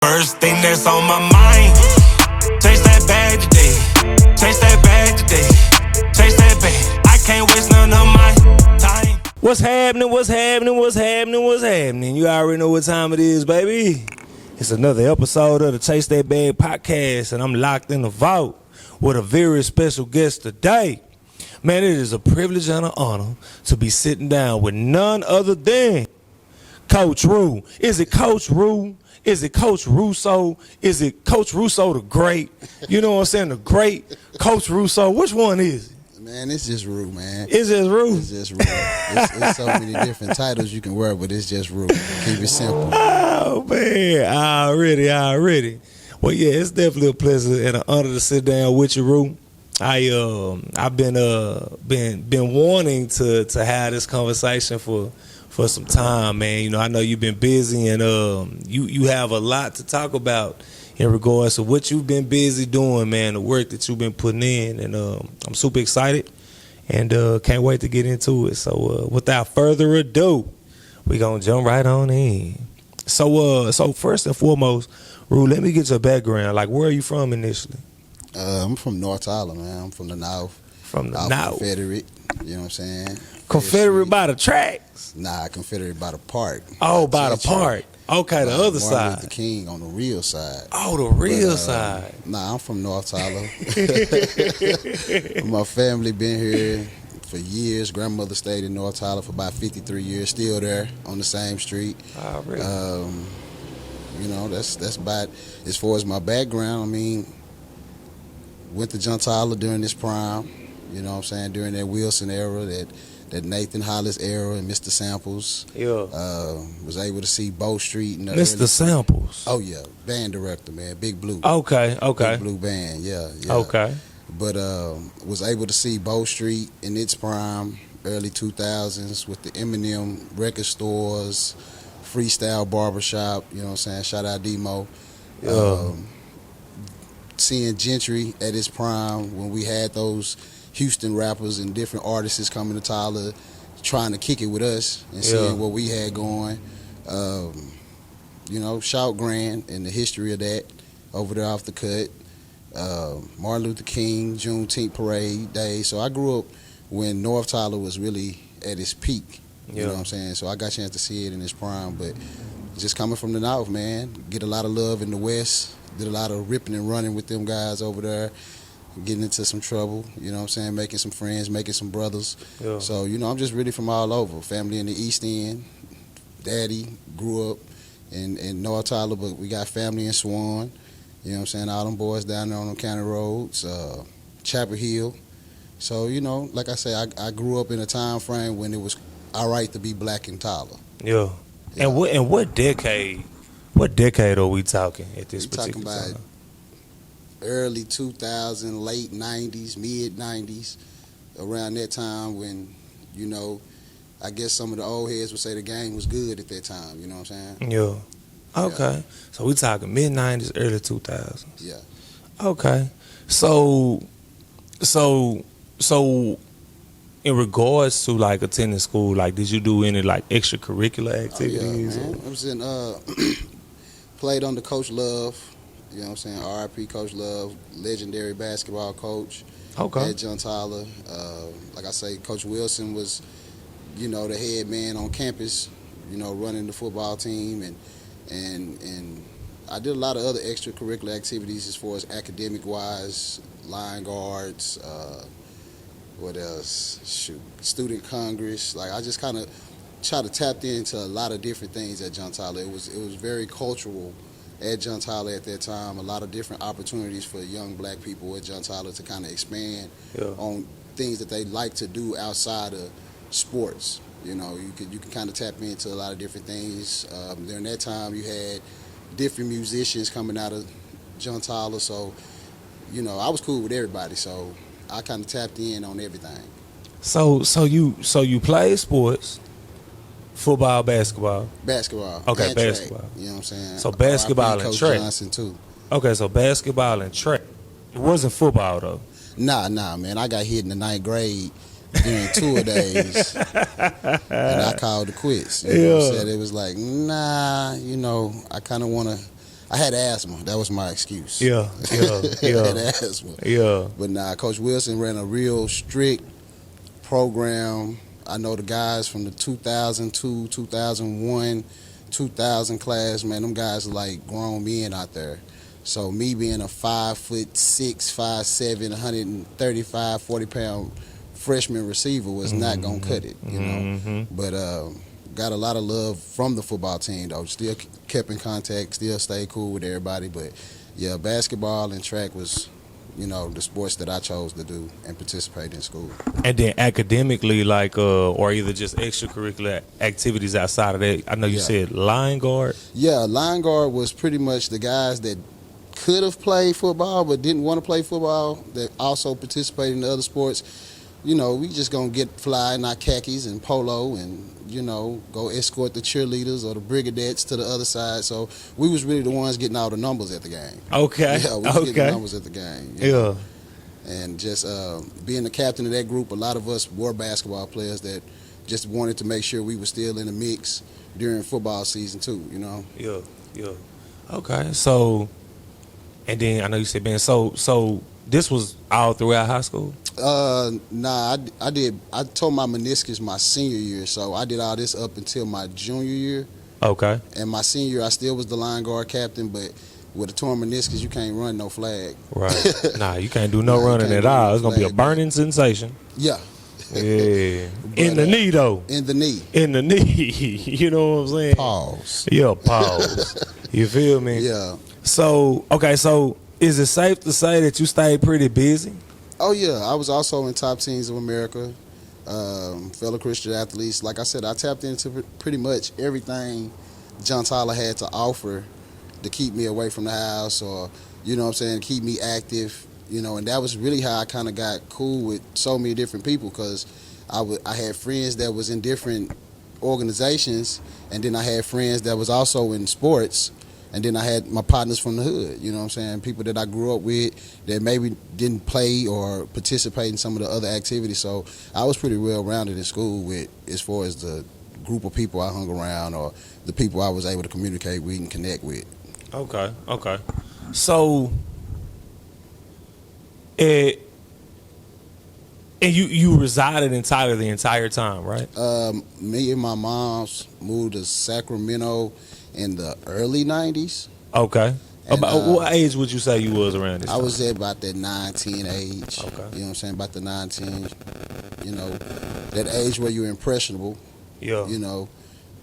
First thing that's on my mind, chase that bag today, chase that bag today, chase that bag. I can't waste none of my time. What's happening? What's happening? What's happening? What's happening? You already know what time it is, baby. It's another episode of the Chase That Bag podcast, and I'm locked in the vault with a very special guest today. Man, it is a privilege and an honor to be sitting down with none other than Coach Rue. Is it Coach Rue? Is it Coach Russo? Is it Coach Russo the Great? You know what I'm saying? The Great Coach Russo. Which one is it? Man, it's just Rue, man. It's just Rue? It's just Rue. It's so many different titles you can wear, but it's just Rue. Keep it simple. Oh, man. Already. Well, yeah, it's definitely a pleasure and an honor to sit down with you, Rue. I've been wanting to have this conversation for some time, man. You know, I know you've been busy, and you have a lot to talk about in regards to what you've been busy doing, man, the work that you've been putting in, and I'm super excited and can't wait to get into it. So without further ado, we gonna jump right on in. So first and foremost, Rue, let me get your background. Like, where are you from initially? I'm from North Tyler, man. I'm from the North. From the North. Confederate, you know what I'm saying? Confederate by the tracks? Nah, Confederate by the park. Oh, by the park. Okay, the other Martin side. Luther King on the real side. Oh, the real side. Nah, I'm from North Tyler. My family been here for years. Grandmother stayed in North Tyler for about 53 years. Still there on the same street. Oh, really? You know, that's about as far as my background. I mean, went to John Tyler during this prime. You know what I'm saying? During that Wilson era, that Nathan Hollis era, and Mr. Samples. Yeah. Was able to see Bow Street. In the Mr. Samples. Oh, yeah. Band director, man. Big Blue. Okay. Big Blue band, yeah. Okay. But was able to see Bow Street in its prime, early 2000s, with the Eminem record stores, freestyle barbershop, you know what I'm saying? Shout out Demo. Yeah. Seeing Gentry at its prime when we had those Houston rappers and different artists coming to Tyler trying to kick it with us and seeing what we had going. You know, Shout Grand and the history of that over there off the cut. Martin Luther King, Juneteenth parade day. So I grew up when North Tyler was really at its peak. You know what I'm saying? So I got a chance to see it in its prime. But just coming from the North, man, get a lot of love in the West. Did a lot of ripping and running with them guys over there, getting into some trouble, you know what I'm saying, making some friends, making some brothers. Yeah. So, you know, I'm just really from all over. Family in the East End. Daddy grew up in North Tyler, but we got family in Swan. You know what I'm saying? All them boys down there on them county roads, Chapel Hill. So, you know, like I said, I grew up in a time frame when it was all right to be black in Tyler. Yeah. And what decade? What decade are we talking at this particular time? Talking about early 2000s, late 90s, mid 90s, around that time when, you know, I guess some of the old heads would say the game was good at that time, you know what I'm saying? Yeah. Okay. Yeah. So we talking mid 90s, early 2000s. Yeah. Okay. So in regards to like attending school, like did you do any like extracurricular activities? Oh, yeah, man. I was in played under Coach Love, you know what I'm saying? R.I.P. Coach Love, legendary basketball coach. Okay. At John Tyler. Like I say, Coach Wilson was, you know, the head man on campus, you know, running the football team, and I did a lot of other extracurricular activities as far as academic wise, line guards, what else? Student Congress. Like I just kind of try to tap into a lot of different things at John Tyler. It was very cultural at John Tyler at that time. A lot of different opportunities for young black people at John Tyler to kind of expand on things that they like to do outside of sports. You know, you can kind of tap into a lot of different things. During that time, you had different musicians coming out of John Tyler. So, you know, I was cool with everybody. So I kind of tapped in on everything. So you played sports. Football, basketball? Basketball. Okay, basketball. Track, you know what I'm saying? So basketball and Coach track. Johnson too. Okay, so basketball and track. It wasn't football though. Nah, man. I got hit in the 9th grade during tour days, and I called it quits. You know what I'm saying? It was like, nah, you know, I kind of want to I had asthma. That was my excuse. Yeah. I had asthma. Yeah. But nah, Coach Wilson ran a real strict program. I know the guys from the 2002, 2001, 2000 class, man, them guys are like grown men out there. So me being a 5'6", 5'7", 135, 40-pound freshman receiver was not going to cut it, you know. But got a lot of love from the football team, though. Still kept in contact, still stayed cool with everybody. But, yeah, basketball and track was, you know, the sports that I chose to do and participate in school. And then academically, like, or either just extracurricular activities outside of that, I know you said line guard. Yeah, line guard was pretty much the guys that could have played football but didn't want to play football that also participated in the other sports. You know, we just going to get fly in our khakis and polo and, you know, go escort the cheerleaders or the brigadettes to the other side. So we was really the ones getting all the numbers at the game. Okay. Yeah, we was getting the numbers at the game. You know? And just being the captain of that group, a lot of us were basketball players that just wanted to make sure we were still in the mix during football season too, you know? Yeah. Okay, so, and then I know you said, Ben, so this was all throughout high school? Nah, I tore my meniscus my senior year, so I did all this up until my junior year. Okay. And my senior year, I still was the line guard captain, but with a torn meniscus, you can't run no flag. Right. Nah, you can't do no running at all. It's going to be a burning sensation. Yeah. Yeah. In the knee, though. In the knee. In the knee. You know what I'm saying? Pause. Yeah, pause. You feel me? Yeah. So, okay, so is it safe to say that you stayed pretty busy? Oh, yeah. I was also in top teams of America, fellow Christian athletes. Like I said, I tapped into pretty much everything John Tyler had to offer to keep me away from the house or, you know what I'm saying, keep me active, you know, and that was really how I kind of got cool with so many different people because I had friends that was in different organizations, and then I had friends that was also in sports, and then I had my partners from the hood, you know what I'm saying, people that I grew up with that maybe didn't play or participate in some of the other activities. So I was pretty well-rounded in school with as far as the group of people I hung around or the people I was able to communicate with and connect with. Okay. So, and you resided in Tyler the entire time, right? Me and my moms moved to Sacramento in the early 90s. Okay. And, about what age would you say you was around this time? I was at about that 9-10 age. Okay. You know what I'm saying? About the 9-10, you know, that age where you're impressionable. Yeah. You know,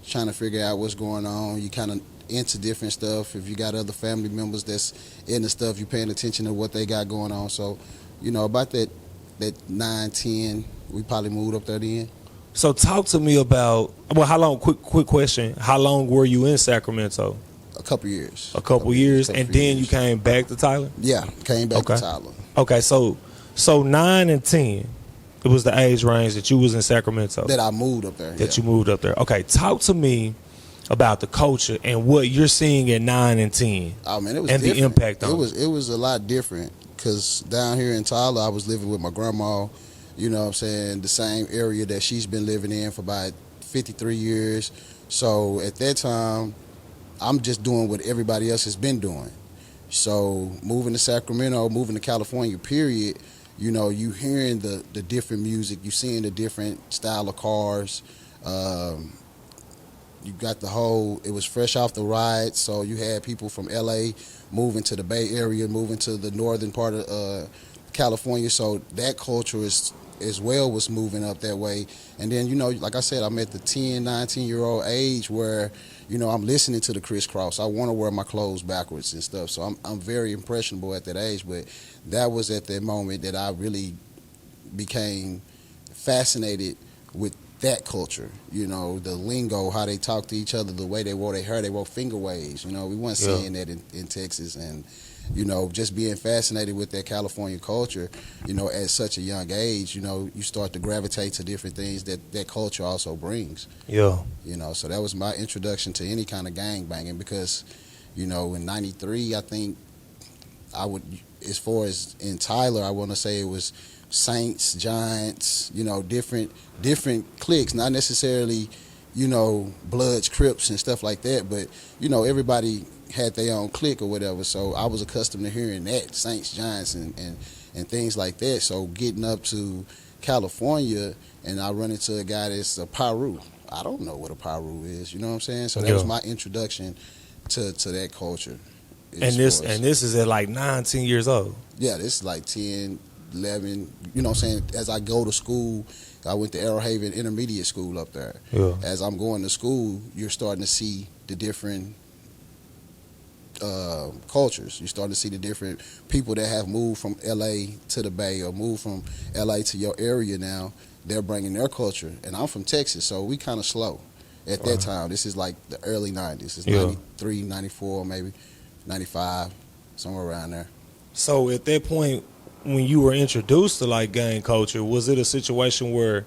trying to figure out what's going on. You kind of into different stuff. If you got other family members that's in the stuff, you're paying attention to what they got going on. So, you know, about that 9-10, we probably moved up there then. So talk to me about, well, how long, quick question, how long were you in Sacramento? A couple years. A couple years, and then years. you came back to Tyler? Yeah, came back to Tyler. Okay, so 9 and 10, it was the age range that you was in Sacramento. That I moved up there. That you moved up there. Okay, talk to me about the culture and what you're seeing at 9 and 10. Oh man, it was and different. The impact on it. It was a lot different because down here in Tyler, I was living with my grandma. You know what I'm saying? The same area that she's been living in for about 53 years. So at that time, I'm just doing what everybody else has been doing. So moving to Sacramento, moving to California, period, you know, you hearing the different music, you seeing the different style of cars. You got the whole, it was fresh off the ride, so you had people from LA moving to the Bay Area, moving to the northern part of California, so that culture is as well was moving up that way. And then, you know, like I said, I'm at the 10, 19-year-old age where, you know, I'm listening to the crisscross. I want to wear my clothes backwards and stuff, so I'm very impressionable at that age, but that was at that moment that I really became fascinated with that culture, you know, the lingo, how they talk to each other, the way they wore their hair, they wore finger waves, you know, we weren't seeing that in Texas, and, you know, just being fascinated with that California culture, you know, at such a young age, you know, you start to gravitate to different things that culture also brings. Yeah. You know, so that was my introduction to any kind of gang banging because, you know, in 93, I think I would, as far as in Tyler, I want to say it was Saints, Giants, you know, different cliques, not necessarily, you know, Bloods, Crips and stuff like that, but, you know, everybody had their own clique or whatever. So I was accustomed to hearing that, Saints, Giants, and things like that. So getting up to California, and I run into a guy that's a Paru. I don't know what a Paru is. You know what I'm saying? So that was my introduction to that culture. And this is at like 9, 10 years old. Yeah, this is like 10, 11. You know what I'm saying? As I go to school, I went to Arrowhaven Intermediate School up there. Yeah. As I'm going to school, you're starting to see the different cultures. You're starting to see the different people that have moved from LA to the Bay or moved from LA to your area now. They're bringing their culture. And I'm from Texas, so we kind of slow at that time. This is like the early 90s. It's 93, 94, maybe 95, somewhere around there. So at that point, when you were introduced to like gang culture, was it a situation where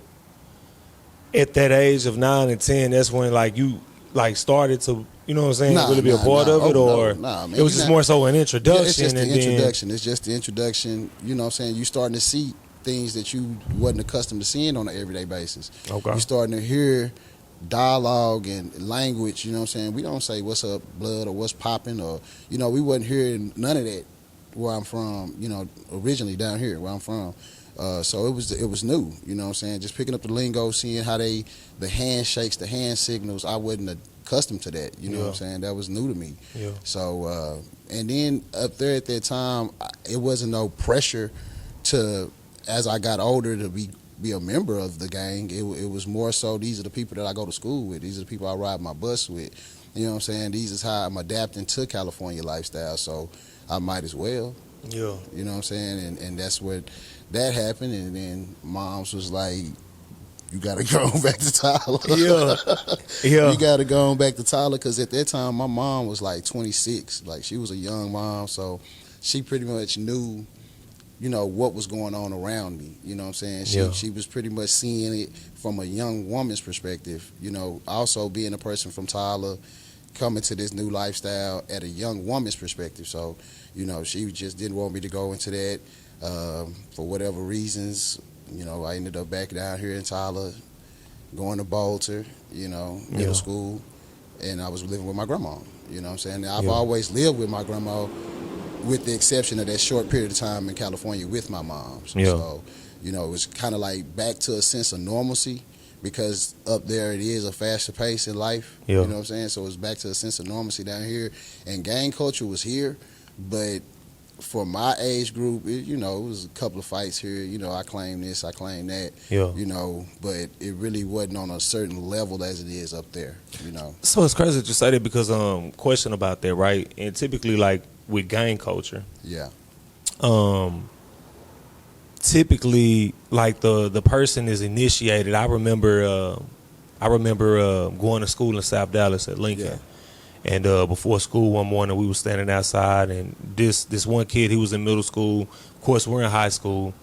at that age of 9 and 10, that's when like you like started to, you know what I'm saying, really be a part of it, or man, it was just more so an introduction? Yeah, it's just the introduction. It's just the introduction. You know what I'm saying? You starting to see things that you wasn't accustomed to seeing on an everyday basis. Okay. You starting to hear dialogue and language. You know what I'm saying? We don't say what's up, blood, or what's popping, or we wasn't hearing none of that where I'm from. Originally down here where I'm from. So it was new. You know what I'm saying? Just picking up the lingo, seeing how the handshakes, the hand signals. I wasn't accustomed to that. You know what I'm saying? That was new to me. Yeah. So and then up there at that time, it wasn't no pressure to, as I got older, to be a member of the gang. It was more so, these are the people that I go to school with. These are the people I ride my bus with. You know what I'm saying? These is how I'm adapting to California lifestyle. So I might as well. Yeah. You know what I'm saying? And that's what that happened. And then moms was like, you got to go back to Tyler. Yeah. You got to go back to Tyler, because at that time my mom was like 26. Like, she was a young mom, so she pretty much knew what was going on around me. You know what I'm saying? She was pretty much seeing it from a young woman's perspective. Also being a person from Tyler, coming to this new lifestyle at a young woman's perspective. So, she just didn't want me to go into that for whatever reasons. I ended up back down here in Tyler, going to Boulter, middle school, and I was living with my grandma. You know what I'm saying? Now, I've always lived with my grandma, with the exception of that short period of time in California with my mom. So, it was kind of like back to a sense of normalcy, because up there it is a faster pace in life. You know what I'm saying? So it's back to a sense of normalcy down here. And gang culture was here, but for my age group, it was a couple of fights here. I claim this, I claim that. But it really wasn't on a certain level as it is up there. So it's crazy that you say that, because question about that, right? And typically, like with gang culture, typically, like the person is initiated. I remember going to school in South Dallas at Lincoln. And before school one morning, we were standing outside, and this one kid, he was in middle school. Of course, we're in high school.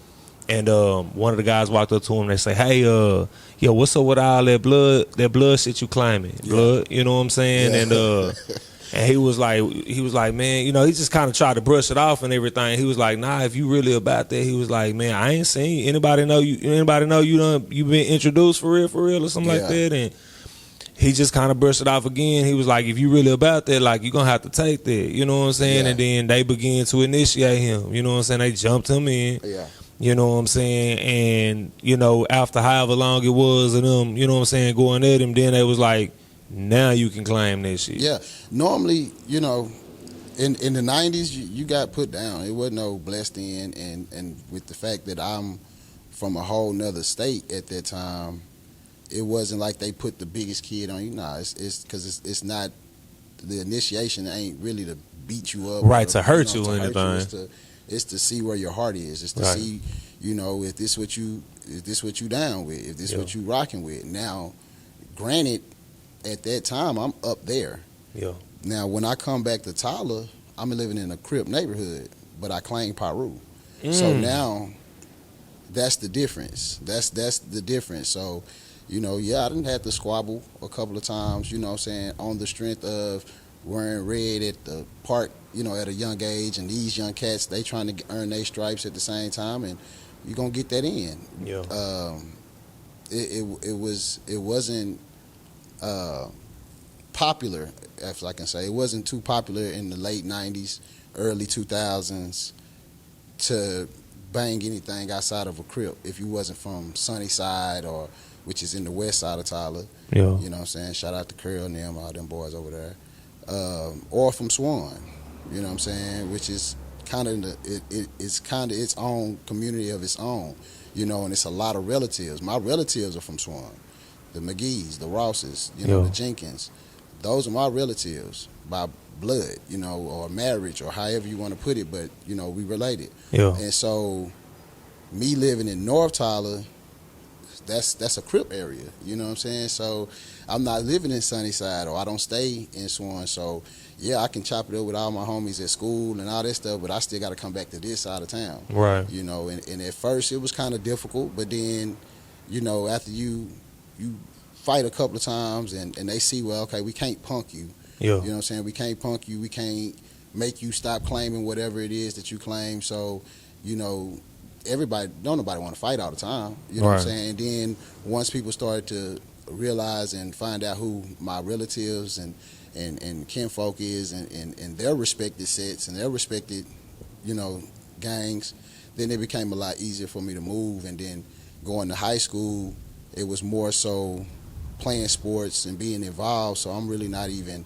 And one of the guys walked up to him, and they say, "Hey, yo, what's up with all that blood shit you claiming? Blood, you know what I'm saying?" And and he was like, man, he just kind of tried to brush it off and everything. He was like, nah, if you really about that, he was like, man, I ain't seen anybody know you been introduced for real or something like that. And he just kind of brushed it off again. He was like, if you really about that, like, you're going to have to take that. You know what I'm saying? And then they began to initiate him. You know what I'm saying? They jumped him in. You know what I'm saying? And, after however long it was of them, you know what I'm saying, going at him, then they was like, now you can claim that shit. Yeah. Normally, in the 90s, you got put down. It wasn't no blessed in. And with the fact that I'm from a whole nother state at that time, it wasn't like they put the biggest kid on you. Nah, it's because it's not, the initiation ain't really to beat you up. Right, to hurt you or anything. It's to see where your heart is. It's to see, if this what you down with, if this what you rocking with. Now, granted, at that time, I'm up there. Now, when I come back to Tyler, I'm living in a Crip neighborhood, but I claim Paru. So now, that's the difference. That's the difference. So, I didn't have to squabble a couple of times, you know what I'm saying, on the strength of wearing red at the park, at a young age, and these young cats, they trying to earn their stripes at the same time, and you're going to get that in. It wasn't popular, if I can say. It wasn't too popular in the late 90s, early 2000s to bang anything outside of a Crip if you wasn't from Sunnyside, or which is in the west side of Tyler. Yeah. You know what I'm saying? Shout out to Curl and them, all them boys over there. Or from Swan, you know what I'm saying? Which is kind of it's kind of its own community of its own, you know, and it's a lot of relatives. My relatives are from Swan. The McGee's, the Rosses, you know, the Jenkins. Those are my relatives by blood, you know, or marriage, or however you want to put it, but, you know, we related. Yeah. And so me living in North Tyler, that's a Crip area, you know what I'm saying? So I'm not living in Sunnyside, or I don't stay in Swan. So yeah, I can chop it up with all my homies at school and all that stuff, but I still got to come back to this side of town. Right. You know, and at first it was kind of difficult, but then, you know, after you fight a couple of times and they see, well, okay, we can't punk you. Yeah. You know what I'm saying? We can't punk you. We can't make you stop claiming whatever it is that you claim. So, you know, don't nobody want to fight all the time. You know what I'm saying? And then once people started to realize and find out who my relatives and kinfolk is and their respected sets and their respected, you know, gangs, then it became a lot easier for me to move. And then going to high school, it was more so playing sports and being involved. So I'm really not even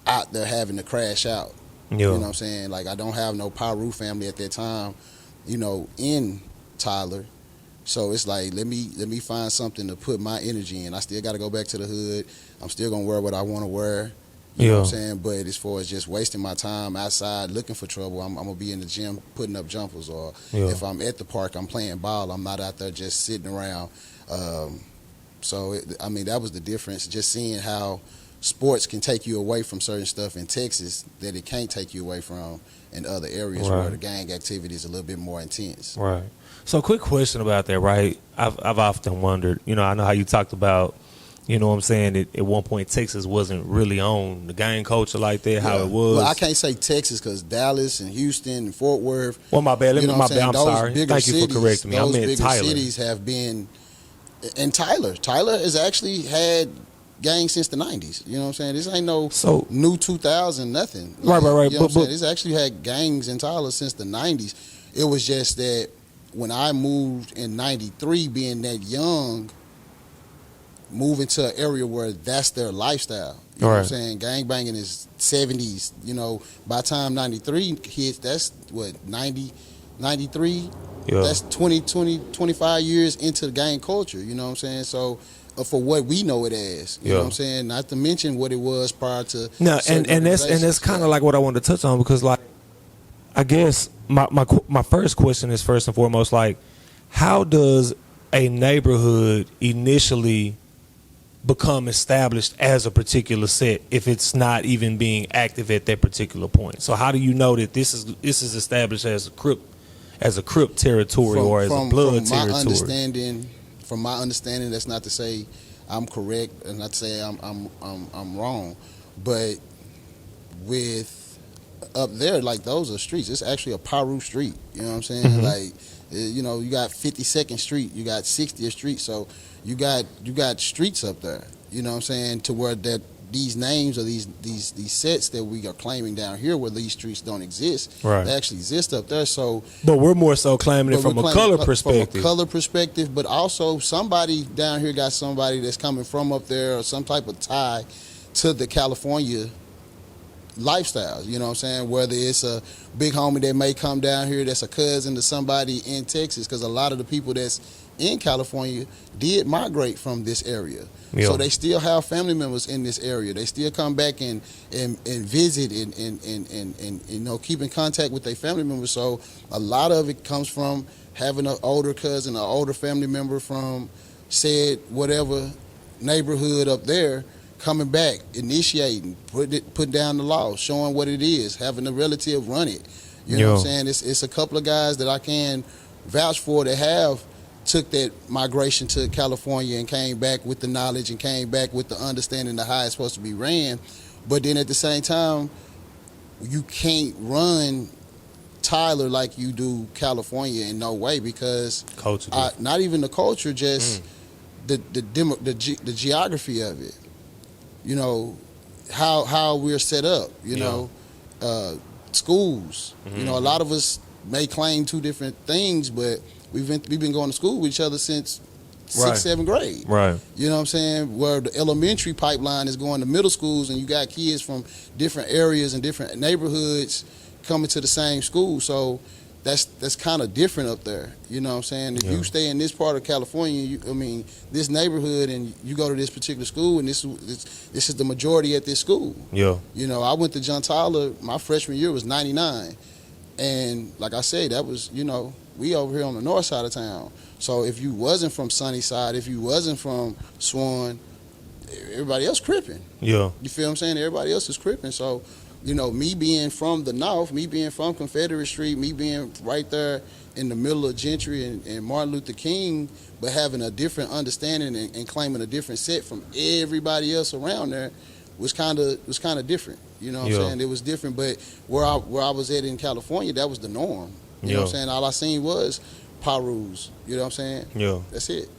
out there having to crash out. Yeah. You know what I'm saying? Like, I don't have no Paru family at that time, you know, in Tyler. So it's like, let me find something to put my energy in. I still got to go back to the hood. I'm still going to wear what I want to wear. You know what I'm saying? But as far as just wasting my time outside looking for trouble, I'm going to be in the gym putting up jumpers. Or if I'm at the park, I'm playing ball. I'm not out there just sitting around. I mean, that was the difference, just seeing how sports can take you away from certain stuff in Texas that it can't take you away from in other areas where the gang activity is a little bit more intense. Right. So quick question about that, right? I've often wondered, you know, I know how you talked about, you know what I'm saying, that at one point Texas wasn't really on the gang culture like that, how it was. Well, I can't say Texas because Dallas and Houston and Fort Worth. Well, my bad. I'm those sorry. Thank you for correcting me. I meant bigger Tyler. Cities have been, and Tyler has actually had gangs since the 90s. You know what I'm saying? This ain't no new 2000 nothing. Right. You know what I'm saying? It's actually had gangs in Tyler since the 90s. It was just that when I moved in 93, being that young, moving to an area where that's their lifestyle. You know what I'm saying? Gang banging is 70s. You know, by the time 93 hits, that's what, 90, 93? Yeah. That's 25 years into the gang culture. You know what I'm saying? So for what we know it as, you know what I'm saying? Not to mention what it was prior to. No, and that's kind of like what I wanted to touch on, because like, I guess my first question is, first and foremost, like, how does a neighborhood initially become established as a particular set if it's not even being active at that particular point? So how do you know that this is established as a Crip territory or as a blood territory? From my understanding, that's not to say I'm correct and not to say I'm wrong, but with up there, like, those are streets. It's actually a Paru street. You know what I'm saying? Mm-hmm. Like, you know, you got 52nd Street, you got 60th Street, so you got streets up there. You know what I'm saying? To where that these names or these sets that we are claiming down here, where these streets don't exist, they actually exist up there. So, but we're more so claiming it from a color perspective. From a color perspective, but also somebody down here got somebody that's coming from up there, or some type of tie to the California lifestyles. You know what I'm saying? Whether it's a big homie that may come down here that's a cousin to somebody in Texas, because a lot of the people that's in California did migrate from this area. Yeah. So they still have family members in this area. They still come back and visit and you know, keep in contact with their family members. So a lot of it comes from having an older cousin, an older family member from said whatever neighborhood up there, coming back, initiating, putting down the law, showing what it is, having a relative run it. You know what I'm saying? It's a couple of guys that I can vouch for that have took that migration to California and came back with the knowledge and came back with the understanding of how it's supposed to be ran. But then at the same time, you can't run Tyler like you do California in no way, because culture, not even the culture, just the geography of it. You know, how we're set up. You know, schools. You know, a lot of us may claim two different things, but we've been going to school with each other since sixth, seventh grade. Right. You know what I'm saying? Where the elementary pipeline is going to middle schools, and you got kids from different areas and different neighborhoods coming to the same school. So that's kind of different up there. You know what I'm saying? If you stay in this part of California, this neighborhood, and you go to this particular school, and this is the majority at this school. Yeah. You know, I went to John Tyler, my freshman year was 99. And like I said, that was, you know, we over here on the north side of town. So if you wasn't from Sunnyside, if you wasn't from Swan, everybody else cripping. Yeah. You feel what I'm saying? Everybody else is cripping. So, you know, me being from the north, me being from Confederate Street, me being right there in the middle of Gentry and Martin Luther King, but having a different understanding and claiming a different set from everybody else around there was kind of different. You know what I'm saying? It was different, but where I was at in California, that was the norm. You know what I'm saying? All I seen was Parus. You know what I'm saying? Yeah. That's it.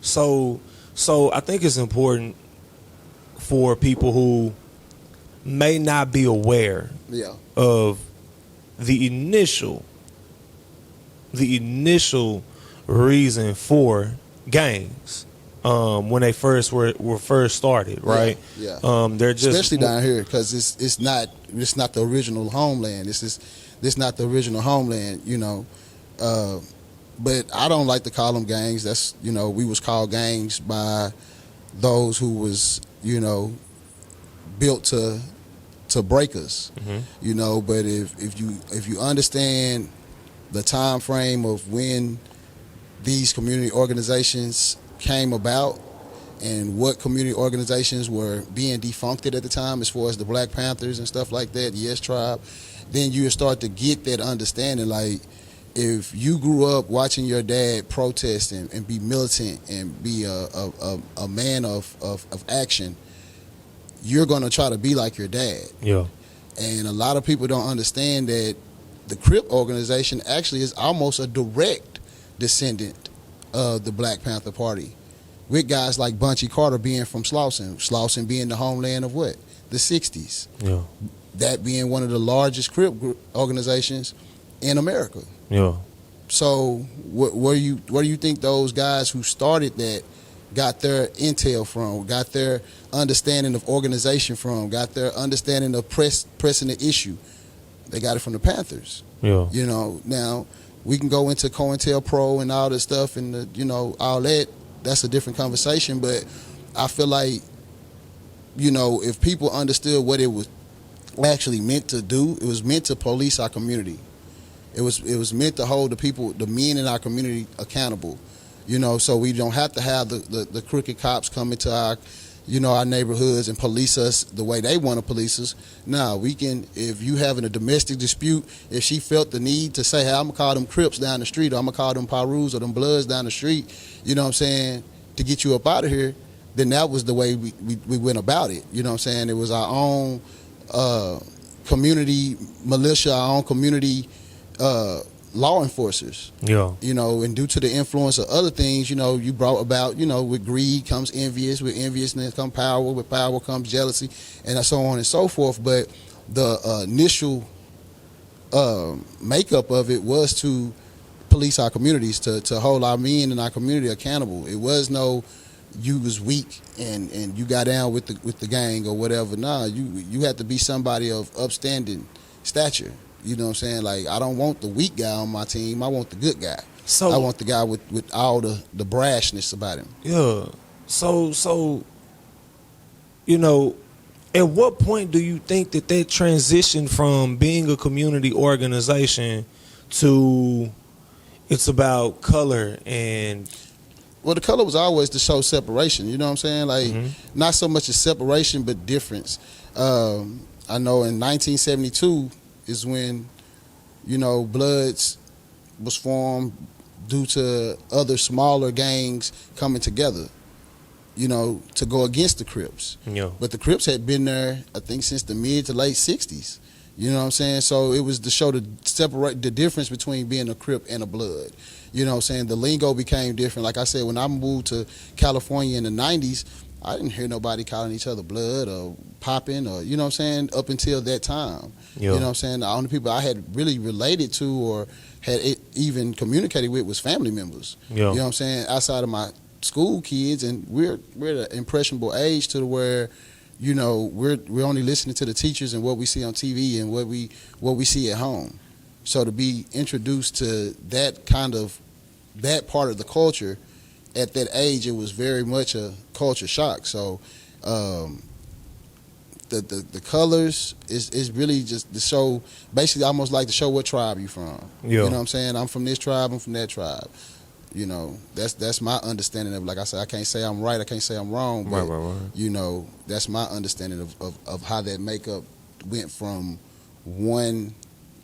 So I think it's important for people who may not be aware of the initial reason for gangs when they were first started, right? Yeah. They're just especially down here because it's not the original homeland. This not the original homeland, you know. But I don't like to call them gangs. That's, you know, we was called gangs by those who was, you know, built to break us, you know. But if you understand the time frame of when these community organizations came about and what community organizations were being defuncted at the time, as far as the Black Panthers and stuff like that, the Yes Tribe, then you start to get that understanding. Like, if you grew up watching your dad protest and be militant and be a man of action, you're going to try to be like your dad. Yeah. And a lot of people don't understand that the Crip organization actually is almost a direct descendant of the Black Panther Party, with guys like Bunchy Carter being from Slauson being the homeland of what? The 60s. Yeah. That being one of the largest Crip organizations in America. Yeah. So where do you think those guys who started that got their intel from, got their understanding of organization from, got their understanding of pressing the issue? They got it from the Panthers. Yeah. You know, now we can go into COINTELPRO and all this stuff and you know, all that. That's a different conversation. But I feel like, you know, if people understood what it was actually meant to do, it was meant to police our community. It was meant to hold the men in our community accountable, you know, so we don't have to have the crooked cops come into our, you know, our neighborhoods and police us the way they want to police us. No, we can, if you having a domestic dispute, if she felt the need to say, hey, I'm going to call them Crips down the street, or I'm going to call them Parus or them Bloods down the street, you know what I'm saying, to get you up out of here, then that was the way we went about it. You know what I'm saying? It was our own community militia, our own community law enforcers. Yeah. You know, and due to the influence of other things, you know, you brought about, you know, with greed comes envious, with enviousness comes power, with power comes jealousy, and so on and so forth. But the initial makeup of it was to police our communities, to hold our men in our community accountable. It was no, you was weak and you got down with the gang or whatever. Nah, you had to be somebody of upstanding stature. You know what I'm saying? Like, I don't want the weak guy on my team. I want the good guy. So I want the guy with all the brashness about him. Yeah. So you know, at what point do you think that transition from being a community organization to it's about color and... Well, the color was always to show separation. You know what I'm saying? Like, not so much a separation, but difference. I know in 1972 is when, you know, Bloods was formed due to other smaller gangs coming together, you know, to go against the Crips. Yeah. But the Crips had been there, I think, since the mid to late 60s. You know what I'm saying? So it was to show the separate the difference between being a Crip and a Blood. You know what I'm saying? The lingo became different. Like I said, when I moved to California in the 90s, I didn't hear nobody calling each other blood or popping or, you know what I'm saying, up until that time. Yeah. You know what I'm saying? The only people I had really related to or had even communicated with was family members. Yeah. You know what I'm saying? Outside of my school kids, and we're at an impressionable age to where, you know, we're only listening to the teachers and what we see on TV and what we see at home. So to be introduced to that part of the culture at that age, it was very much a culture shock. So the colors is really just to show, basically almost like to show what tribe you from. Yeah. You know what I'm saying? I'm from this tribe, I'm from that tribe. You know, that's my understanding of, like I said, I can't say I'm right, I can't say I'm wrong, but Right. you know, that's my understanding of how that makeup went from one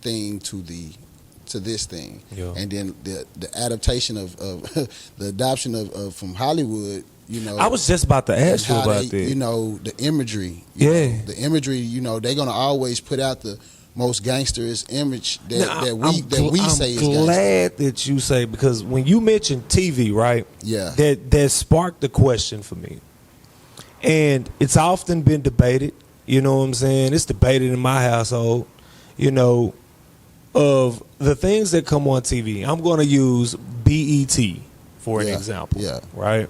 thing to this thing. Yeah. And then the adaptation of the adoption of from Hollywood, you know. I was just about to ask you how about that. You know, the imagery. The imagery, you know, they're gonna always put out the most gangsterous image that we say is gangster. I'm glad that you say, because when you mentioned TV, right? Yeah. That sparked the question for me. And it's often been debated, you know what I'm saying? It's debated in my household, you know, of the things that come on TV. I'm going to use BET for an example, right?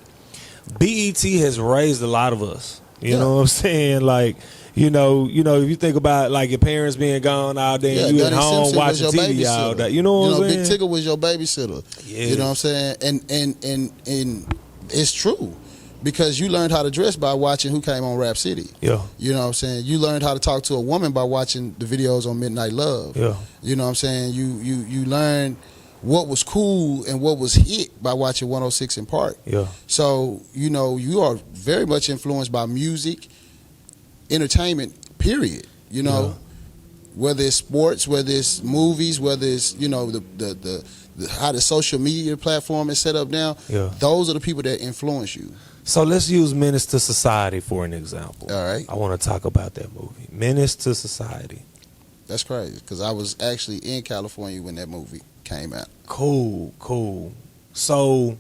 BET has raised a lot of us, you know what I'm saying? Like, you know, if you think about like your parents being gone all day and you at home Simpson watching TV all day, you know what I'm saying? Big Tickle was your babysitter. Yeah. You know what I'm saying? And it's true. Because you learned how to dress by watching Who Came on Rap City. Yeah. You know what I'm saying? You learned how to talk to a woman by watching the videos on Midnight Love. Yeah. You know what I'm saying? You learned what was cool and what was hit by watching 106 in Park. Yeah. So, you know, you are very much influenced by music, entertainment, period. You know, whether it's sports, whether it's movies, whether it's, you know, the how the social media platform is set up now. Yeah. Those are the people that influence you. So let's use Menace to Society for an example. All right. I want to talk about that movie, Menace to Society. That's crazy, because I was actually in California when that movie came out. Cool. So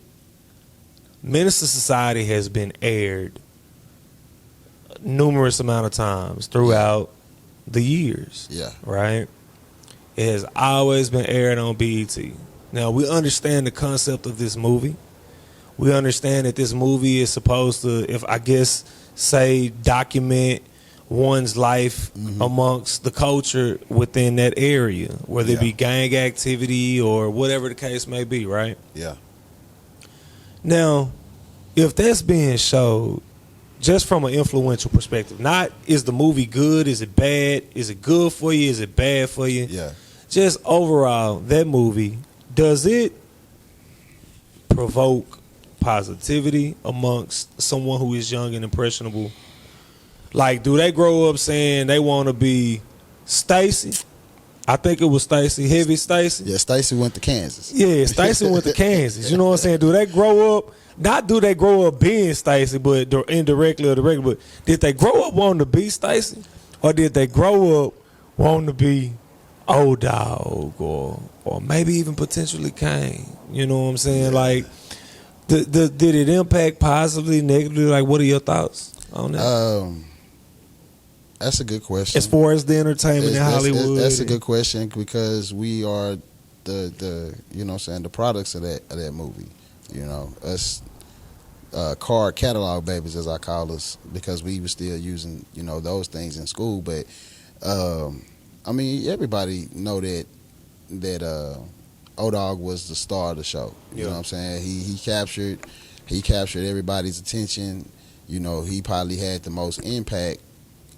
Menace to Society has been aired numerous amount of times throughout the years. Yeah. Right? It has always been aired on BET. Now, we understand the concept of this movie. We understand that this movie is supposed to, if I guess, say, document one's life amongst the culture within that area, whether it be gang activity or whatever the case may be, right? Yeah. Now, if that's being showed, just from an influential perspective, not is the movie good, is it bad, is it good for you, is it bad for you? Yeah. Just overall, that movie, does it provoke positivity amongst someone who is young and impressionable? Like, do they grow up saying they want to be Stacy? I think it was Stacy, Heavy Stacy. Yeah, Stacy went to Kansas. Yeah, Stacy went to Kansas. You know what I'm saying? Do they grow up, not do they grow up being Stacy, but indirectly or directly, but did they grow up wanting to be Stacy? Or did they grow up wanting to be Old Dog or maybe even potentially Kane? You know what I'm saying? Yeah. Like, did it impact positively, negatively? Like, what are your thoughts on that? That's a good question. As far as the entertainment in Hollywood, that's a good question, because we are the you know what I'm saying, the products of that movie. You know, us card catalog babies, as I call us, because we were still using, you know, those things in school. But I mean, everybody know that O-Dog was the star of the show. You know what I'm saying? He captured everybody's attention. You know, he probably had the most impact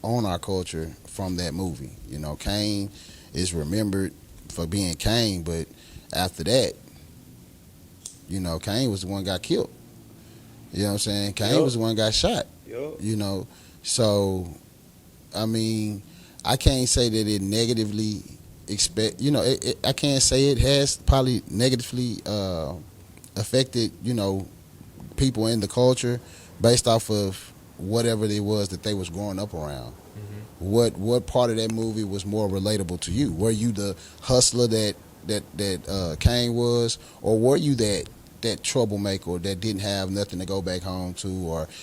on our culture from that movie. You know, Kane is remembered for being Kane, but after that, you know, Kane was the one that got killed. You know what I'm saying? Kane was the one that got shot. You know, so I mean, I can't say that it negatively I can't say it has probably negatively affected, you know, people in the culture based off of whatever it was that they was growing up around. What part of that movie was more relatable to you? Were you the hustler that Kane was, or were you that that troublemaker that didn't have nothing to go back home to,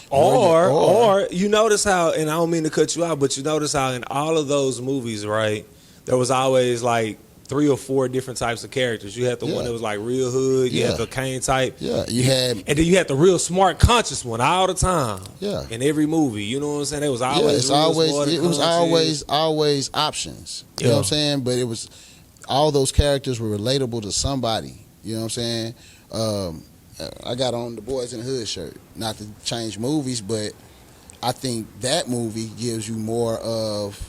or you notice how, and I don't mean to cut you out, but you notice how in all of those movies, right, there was always like 3 or 4 different types of characters. You had the one that was like real hood. You had the Kane type. Yeah, you had, and then you had the real smart, conscious one all the time. Yeah, in every movie, you know what I'm saying? It was always always options. You know what I'm saying? But it was all those characters were relatable to somebody. You know what I'm saying? I got on the Boys in the Hood shirt, not to change movies, but I think that movie gives you more of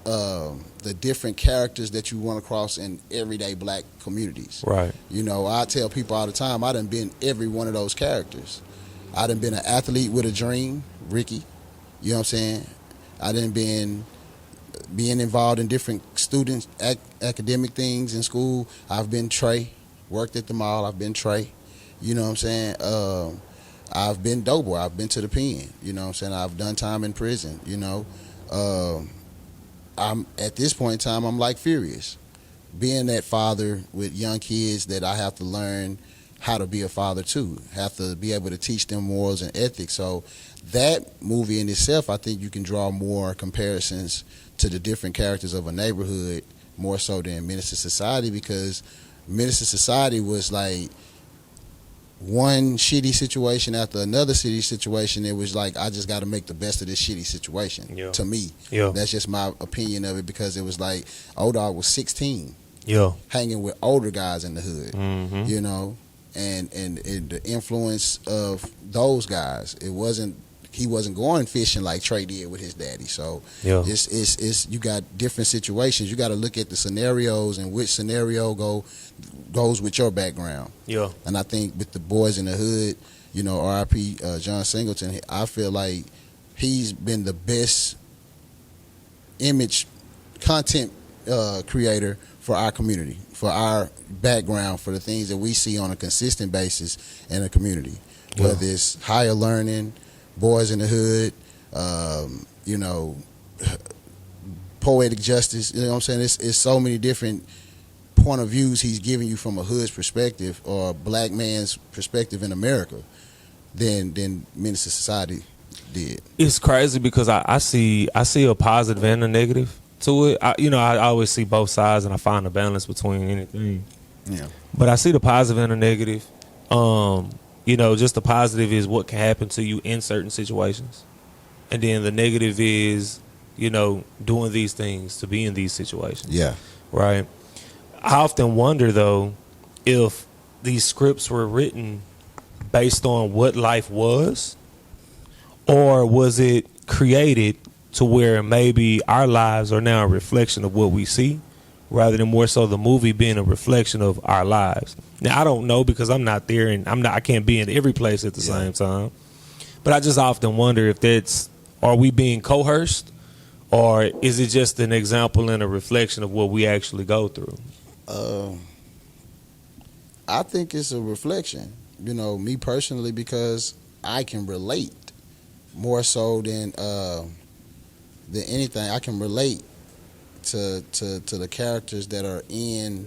the different characters that you run across in everyday black communities. Right. You know, I tell people all the time, I done been every one of those characters. I done been an athlete with a dream, Ricky. You know what I'm saying? I done been being involved in different student academic things in school. I've been Trey, worked at the mall. I've been Trey. You know what I'm saying? I've been Doughboy. I've been to the pen. You know what I'm saying? I've done time in prison. You know, I'm at this point in time, I'm like Furious, being that father with young kids that I have to learn how to be a father too, have to be able to teach them morals and ethics. So that movie in itself, I think you can draw more comparisons to the different characters of a neighborhood more so than Menace to Society, because Menace to Society was like one shitty situation after another shitty situation. It was like, I just got to make the best of this shitty situation. To me, that's just my opinion of it, because it was like O-Dog was 16, hanging with older guys in the hood, you know, and the influence of those guys. He wasn't going fishing like Trey did with his daddy. So it's you got different situations. You got to look at the scenarios and which scenario goes with your background. Yeah. And I think with the Boys in the Hood, you know, R.I.P. John Singleton, I feel like he's been the best image content creator for our community, for our background, for the things that we see on a consistent basis in a community, whether it's higher learning, Boys in the Hood, you know, poetic justice. You know what I'm saying? It's so many different point of views he's giving you from a hood's perspective or a black man's perspective in America than Menace to Society did. It's crazy because I see a positive and a negative to it. I always see both sides, and I find a balance between anything. Yeah. But I see the positive and the negative. You know, just the positive is what can happen to you in certain situations. And then the negative is, you know, doing these things to be in these situations. Yeah. Right? I often wonder, though, if these scripts were written based on what life was, or was it created to where maybe our lives are now a reflection of what we see, rather than more so the movie being a reflection of our lives. Now, I don't know, because I'm not there, and I can't be in every place at the same time. But I just often wonder if are we being coerced, or is it just an example and a reflection of what we actually go through? I think it's a reflection, you know, me personally, because I can relate more so than anything. I can relate to the characters that are in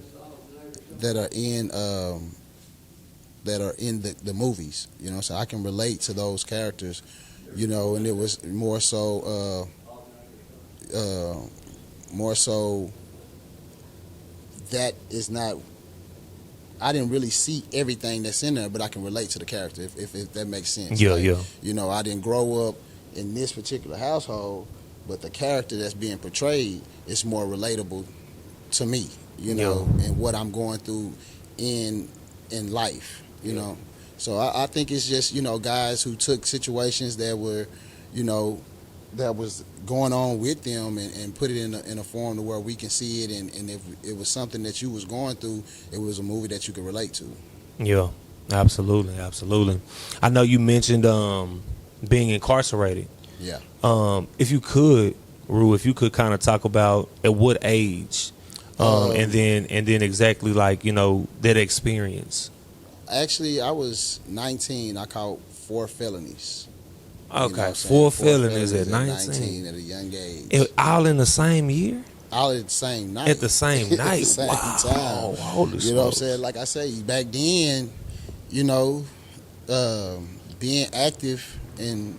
the movies, you know. So I can relate to those characters, you know. And it was more so that is not. I didn't really see everything that's in there, but I can relate to the character if that makes sense. Yeah, like, you know, I didn't grow up in this particular household, but the character that's being portrayed is more relatable to me, you know, and what I'm going through in life, you know. So I think it's just, you know, guys who took situations that were, you know, that was going on with them and put it in a form to where we can see it, and if it was something that you was going through, it was a movie that you could relate to. Yeah, absolutely. I know you mentioned being incarcerated. Yeah. If you could, Rue, kind of talk about at what age, and then exactly, like, you know, that experience. Actually, I was 19. I caught 4 felonies. Okay, you know 4 felonies at 19. At a young age. All in the same year? All at the same night. At the same night. At the same time. Holy you know what I'm saying? Like I say, back then, you know, being active in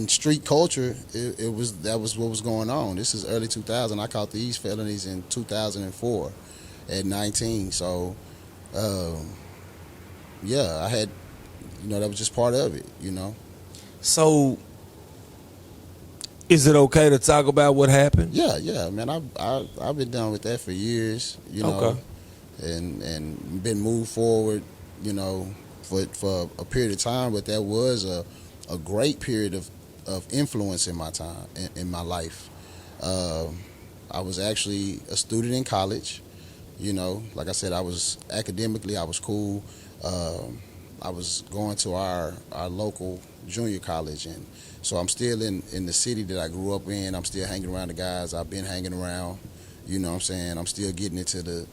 street culture, that was what was going on. This is early 2000. I caught these felonies in 2004 at 19. So, yeah, I had, that was just part of it. So, is it okay to talk about what happened? Yeah, man. I've been done with that for years. Okay. And been moved forward. For a period of time, but that was a great period of influence in my time, in my life. I was actually a student in college. Like I said, I was academically, I was cool. I was going to our local junior college, and so I'm still in the city that I grew up in. I'm still hanging around the guys I've been hanging around. You know what I'm saying? I'm still getting into the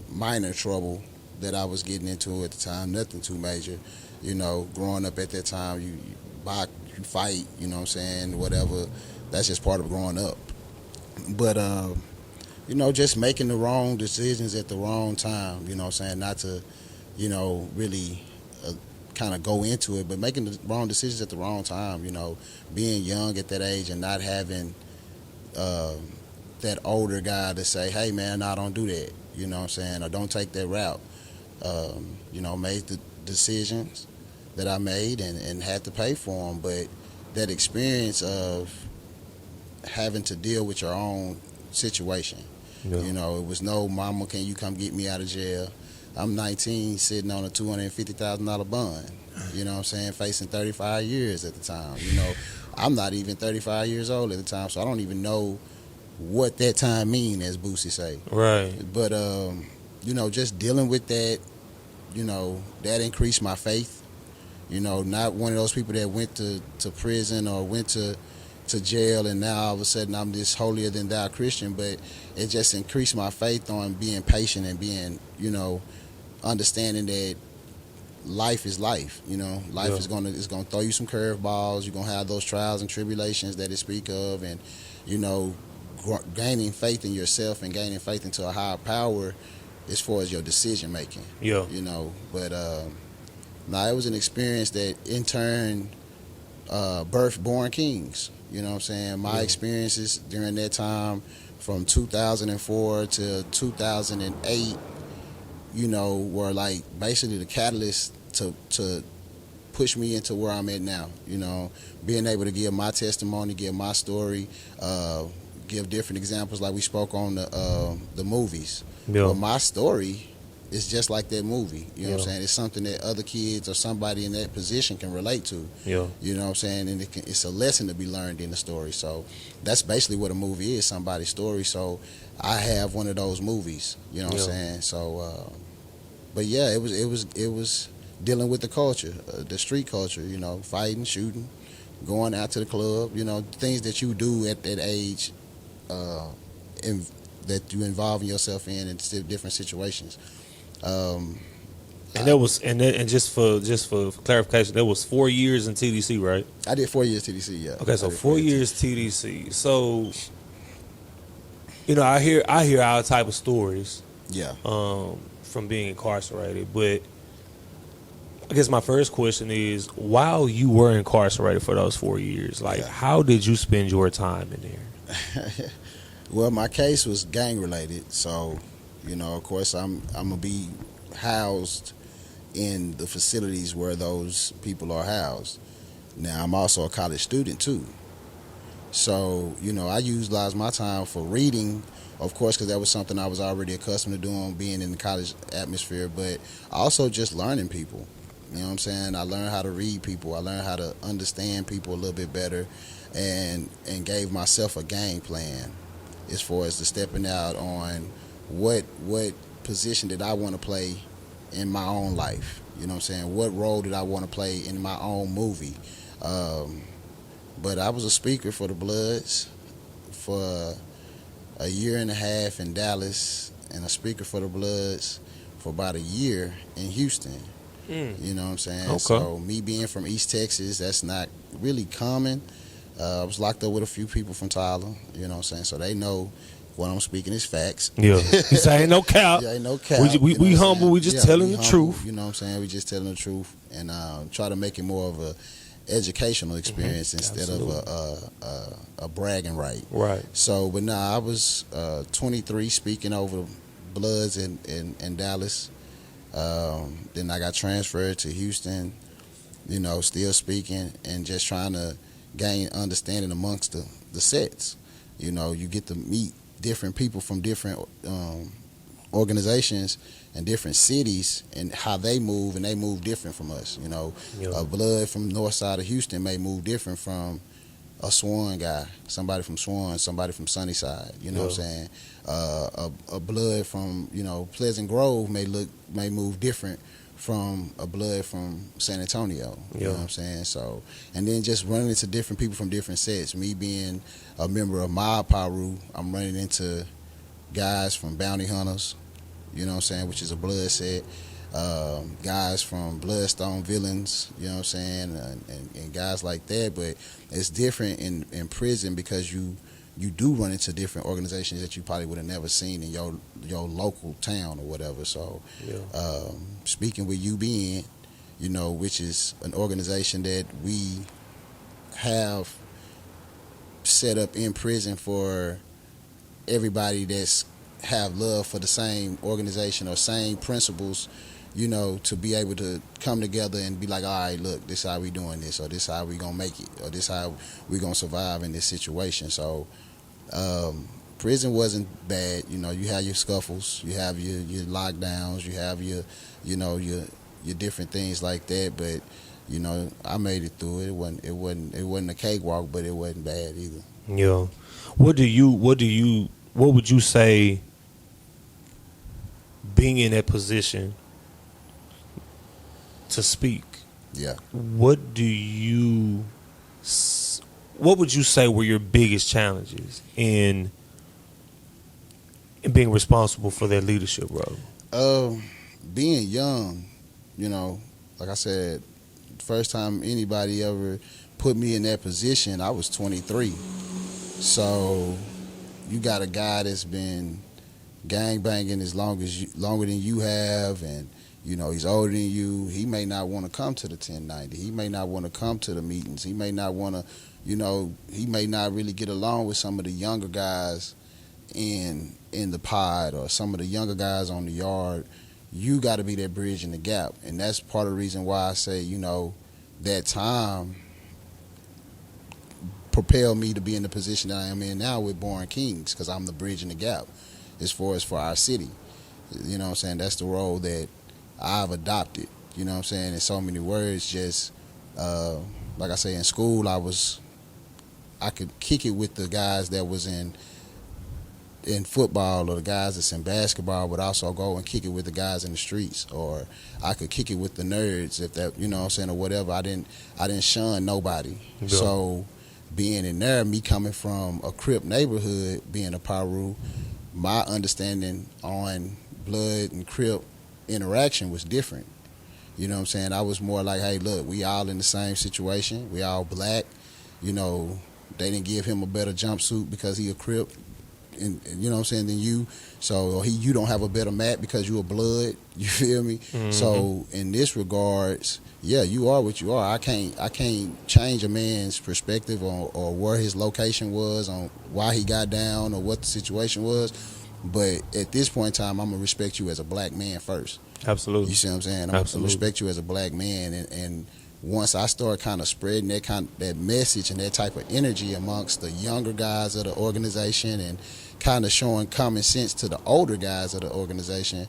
minor trouble that I was getting into at the time, nothing too major. Growing up at that time, you box, you fight, you know what I'm saying, whatever. That's just part of growing up. But, just making the wrong decisions at the wrong time, you know what I'm saying, not to, really kind of go into it, but making the wrong decisions at the wrong time, being young at that age and not having that older guy to say, hey, man, no, don't do that, you know what I'm saying, or don't take that route. Made the decisions that I made and had to pay for them. But that experience of having to deal with your own situation, it was no, mama, can you come get me out of jail? I'm 19, sitting on a $250,000 bond, you know what I'm saying, facing 35 years at the time. I'm not even 35 years old at the time, so I don't even know what that time mean, as Boosie say. Right. But, just dealing with that, that increased my faith. Not one of those people that went to prison or went to jail and now all of a sudden I'm this holier than thou Christian, but it just increased my faith on being patient and being, understanding that life is life. Life is gonna throw you some curveballs. You're gonna have those trials and tribulations that it speak of, and gaining faith in yourself and gaining faith into a higher power as far as your decision making. Yeah. But it was an experience that in turn birthed Born Kings. You know what I'm saying? My experiences during that time from 2004 to 2008, were like basically the catalyst to push me into where I'm at now. Being able to give my testimony, give my story, give different examples like we spoke on the movies. Yeah. But my story is just like that movie. You know what I'm saying? It's something that other kids or somebody in that position can relate to. Yeah. You know what I'm saying? And it's a lesson to be learned in the story. So that's basically what a movie is, somebody's story. So I have one of those movies. You know what I'm saying? So, but yeah, it was dealing with the culture, the street culture. Fighting, shooting, going out to the club. Things that you do at that age, that you involve yourself in different situations. And that was and just for clarification, that was 4 years in TDC, right? I did 4 years TDC, yeah. Okay, so 4 years TDC. So, I hear all type of stories. Yeah. From being incarcerated, but I guess my first question is, while you were incarcerated for those 4 years, how did you spend your time in there? Well, my case was gang related, so of course I'm gonna be housed in the facilities where those people are housed. Now I'm also a college student too, so I utilized my time for reading, of course, because that was something I was already accustomed to doing, being in the college atmosphere, but also just learning people. You know what I'm saying? I learned how to read people. I learned how to understand people a little bit better, and gave myself a game plan as far as the stepping out on what position did I want to play in my own life. You know what I'm saying? What role did I want to play in my own movie? But I was a speaker for the Bloods for a year and a half in Dallas, and a speaker for the Bloods for about a year in Houston. You know what I'm saying? Okay. So me being from East Texas, that's not really common. I was locked up with a few people from Tyler, you know what I'm saying? So they know, what I'm speaking is facts. Yeah. You say ain't no cap. Yeah, ain't no cap. We humble. We just telling the truth. You know what I'm saying? We just telling the truth and try to make it more of a educational experience instead of a bragging right. Right. So, but nah, I was 23 speaking over Bloods in Dallas. Then I got transferred to Houston, you know, still speaking and just trying to gain understanding amongst the sets. You know, you get to meet different people from different organizations and different cities and how they move, and they move different from us. You know, a Blood from north side of Houston may move different from a Swan guy, somebody from Swan, somebody from Sunnyside. You know what I'm saying? A Blood from, you know, Pleasant Grove may move different from a Blood from San Antonio. You know what I'm saying? So, and then just running into different people from different sets. Me being a member of Mob Paru, I'm running into guys from Bounty Hunters, you know what I'm saying, which is a Blood set. Guys from Bloodstone Villains, you know what I'm saying, and guys like that. But it's different in prison because you do run into different organizations that you probably would have never seen in your local town or whatever. So speaking with UBN, you know, which is an organization that we have set up in prison for everybody that's have love for the same organization or same principles, you know, to be able to come together and be like, all right, look, this how we doing this, or this how we gonna make it, or this how we gonna survive in this situation. So prison wasn't bad. You know, you have your scuffles, you have your lockdowns, you have your different things like that. But you know, I made it through it. It wasn't a cakewalk, but it wasn't bad either. Yeah. What would you say, being in that position to speak? Yeah. What would you say were your biggest challenges in being responsible for that leadership role? Being young, you know, like I said, first time anybody ever put me in that position, I was 23. So you got a guy that's been gangbanging longer than you have, and you know he's older than you. He may not want to come to the 1090. He may not want to come to the meetings. He may not want to, you know, he may not really get along with some of the younger guys in the pod or some of the younger guys on the yard. You got to be that bridge in the gap, and that's part of the reason why I say, you know, that time propelled me to be in the position that I am in now with Born Kings, because I'm the bridge in the gap as far as for our city. You know what I'm saying? That's the role that I've adopted, you know what I'm saying, in so many words. Just like I say, in school I could kick it with the guys that was in football, or the guys that's in basketball, but also go and kick it with the guys in the streets, or I could kick it with the nerds, if that, you know what I'm saying, or whatever. I didn't shun nobody. Yeah. So being in there, me coming from a Crip neighborhood, being a Paru, my understanding on Blood and Crip interaction was different. You know what I'm saying? I was more like, hey, look, we all in the same situation. We all black. You know, they didn't give him a better jumpsuit because he a Crip, and you know what I'm saying, than you. So you don't have a better mat because you a Blood. You feel me? Mm-hmm. So in this regards, yeah, you are what you are. I can't change a man's perspective or where his location was, on why he got down or what the situation was. But at this point in time, I'm gonna respect you as a black man first. Absolutely. You see what I'm saying? I'm gonna respect you as a black man, and once I start kind of spreading that message and that type of energy amongst the younger guys of the organization, and kind of showing common sense to the older guys of the organization,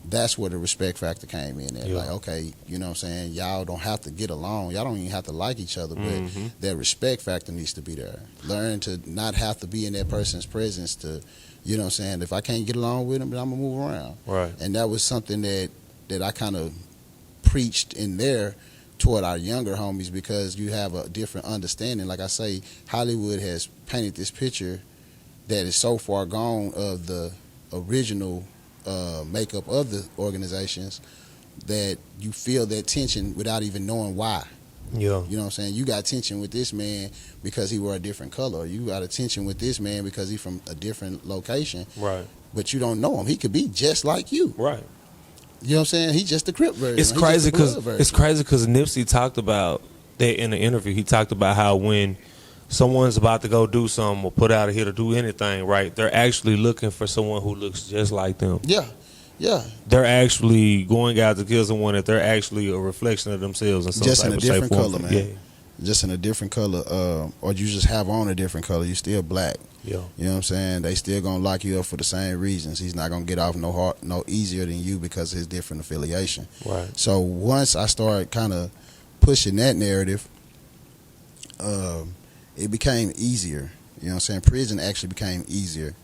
that's where the respect factor came in there. Yeah. Like, okay, you know what I'm saying, y'all don't have to get along, y'all don't even have to like each other, but that respect factor needs to be there. Learn to not have to be in that person's presence to, you know what I'm saying, if I can't get along with them, then I'm gonna move around. Right. And that was something that I kind of preached in there toward our younger homies, because you have a different understanding. Like I say, Hollywood has painted this picture that is so far gone of the original makeup of the organizations, that you feel that tension without even knowing why. Yeah. You know what I'm saying? You got tension with this man because he wear a different color. You got a tension with this man because he from a different location. Right. But you don't know him. He could be just like you. Right. You know what I'm saying? He's just the Crip version. It's crazy because Nipsey talked about that in the interview. He talked about how when someone's about to go do something or put out a hit or do anything, right, they're actually looking for someone who looks just like them. Yeah. Yeah. They're actually going out to kill someone that they're actually a reflection of themselves in some just type in a of different shape, color, form. man. Yeah. Just in a different color, or you just have on a different color. You still black. Yeah. You know what I'm saying? They still gonna lock you up for the same reasons. He's not gonna get off no easier than you because of his different affiliation. Right. So once I started kind of pushing that narrative, it became easier. You know what I'm saying? Prison actually became easier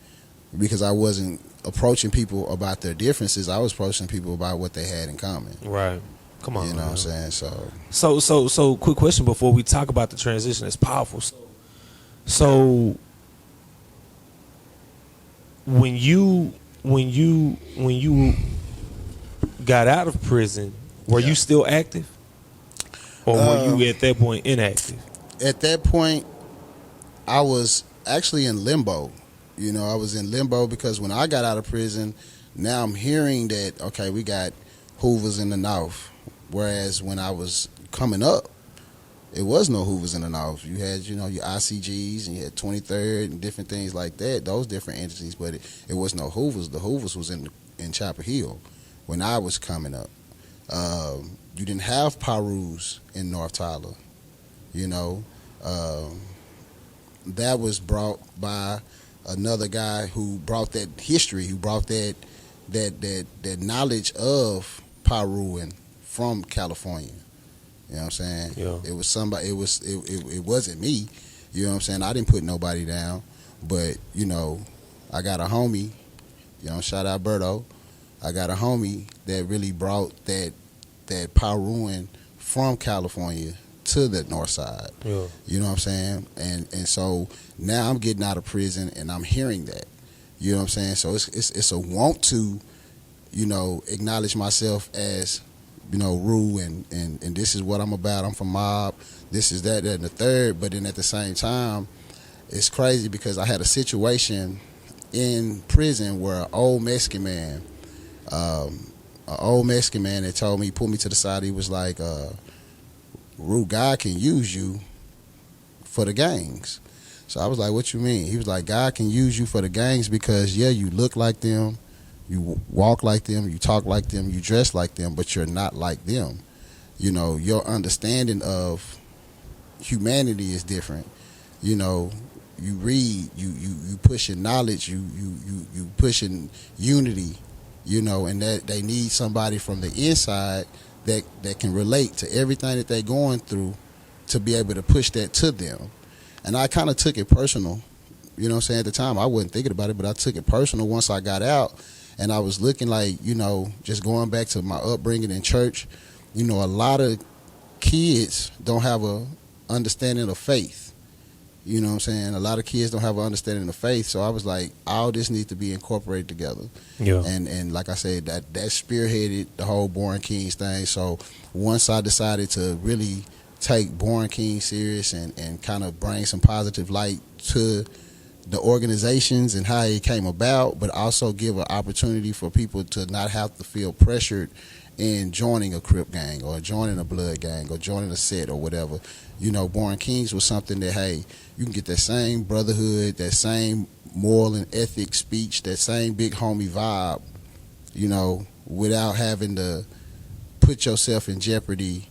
because I wasn't approaching people about their differences. I was approaching people about what they had in common. Right. Come on. You know man. what I'm saying? So quick question before we talk about the transition. It's powerful. So when you got out of prison, were you still active, or were you at that point inactive? At that point, I was actually in limbo. You know, I was in limbo because when I got out of prison, now I'm hearing that, okay, we got Hoovers in the North. Whereas when I was coming up, it was no Hoovers in the North. You had, you know, your ICGs and you had 23rd and different things like that, those different entities, but it was no Hoovers. The Hoovers was in Chapel Hill when I was coming up. You didn't have Pirus in North Tyler, you know. That was brought by another guy who brought that history, who brought that knowledge of Piruing from California. You know what I'm saying? Yeah. It was somebody. It wasn't me. You know what I'm saying? I didn't put nobody down, but you know, I got a homie. You know, shout out Berto. I got a homie that really brought that Piruing from California to the north side. Yeah. You know what I'm saying? And so now I'm getting out of prison and I'm hearing that. You know what I'm saying? So it's a want to, you know, acknowledge myself as, you know, Rue and this is what I'm about. I'm from Mob. This is that, and the third. But then at the same time, it's crazy because I had a situation in prison where an old Mexican man that told me, he pulled me to the side. He was like, Rue, God can use you for the gangs. So I was like, what you mean? He was like, God can use you for the gangs because, yeah, you look like them, you walk like them, you talk like them, you dress like them, but you're not like them. You know, your understanding of humanity is different. You know, you read, you pushing knowledge, you pushing unity, you know, and that they need somebody from the inside that can relate to everything that they're going through to be able to push that to them. And I kind of took it personal. You know what I'm saying? At the time, I wasn't thinking about it, but I took it personal once I got out. And I was looking like, you know, just going back to my upbringing in church, you know, a lot of kids don't have a understanding of faith. You know what I'm saying? A lot of kids don't have an understanding of faith. So I was like, all this needs to be incorporated together. Yeah. And like I said, that spearheaded the whole Born Kings thing. So once I decided to really take Born King serious and kind of bring some positive light to the organizations and how it came about, but also give an opportunity for people to not have to feel pressured in joining a Crip gang or joining a Blood gang or joining a set or whatever. You know, Born Kings was something that, hey, you can get that same brotherhood, that same moral and ethic speech, that same big homie vibe, you know, without having to put yourself in jeopardy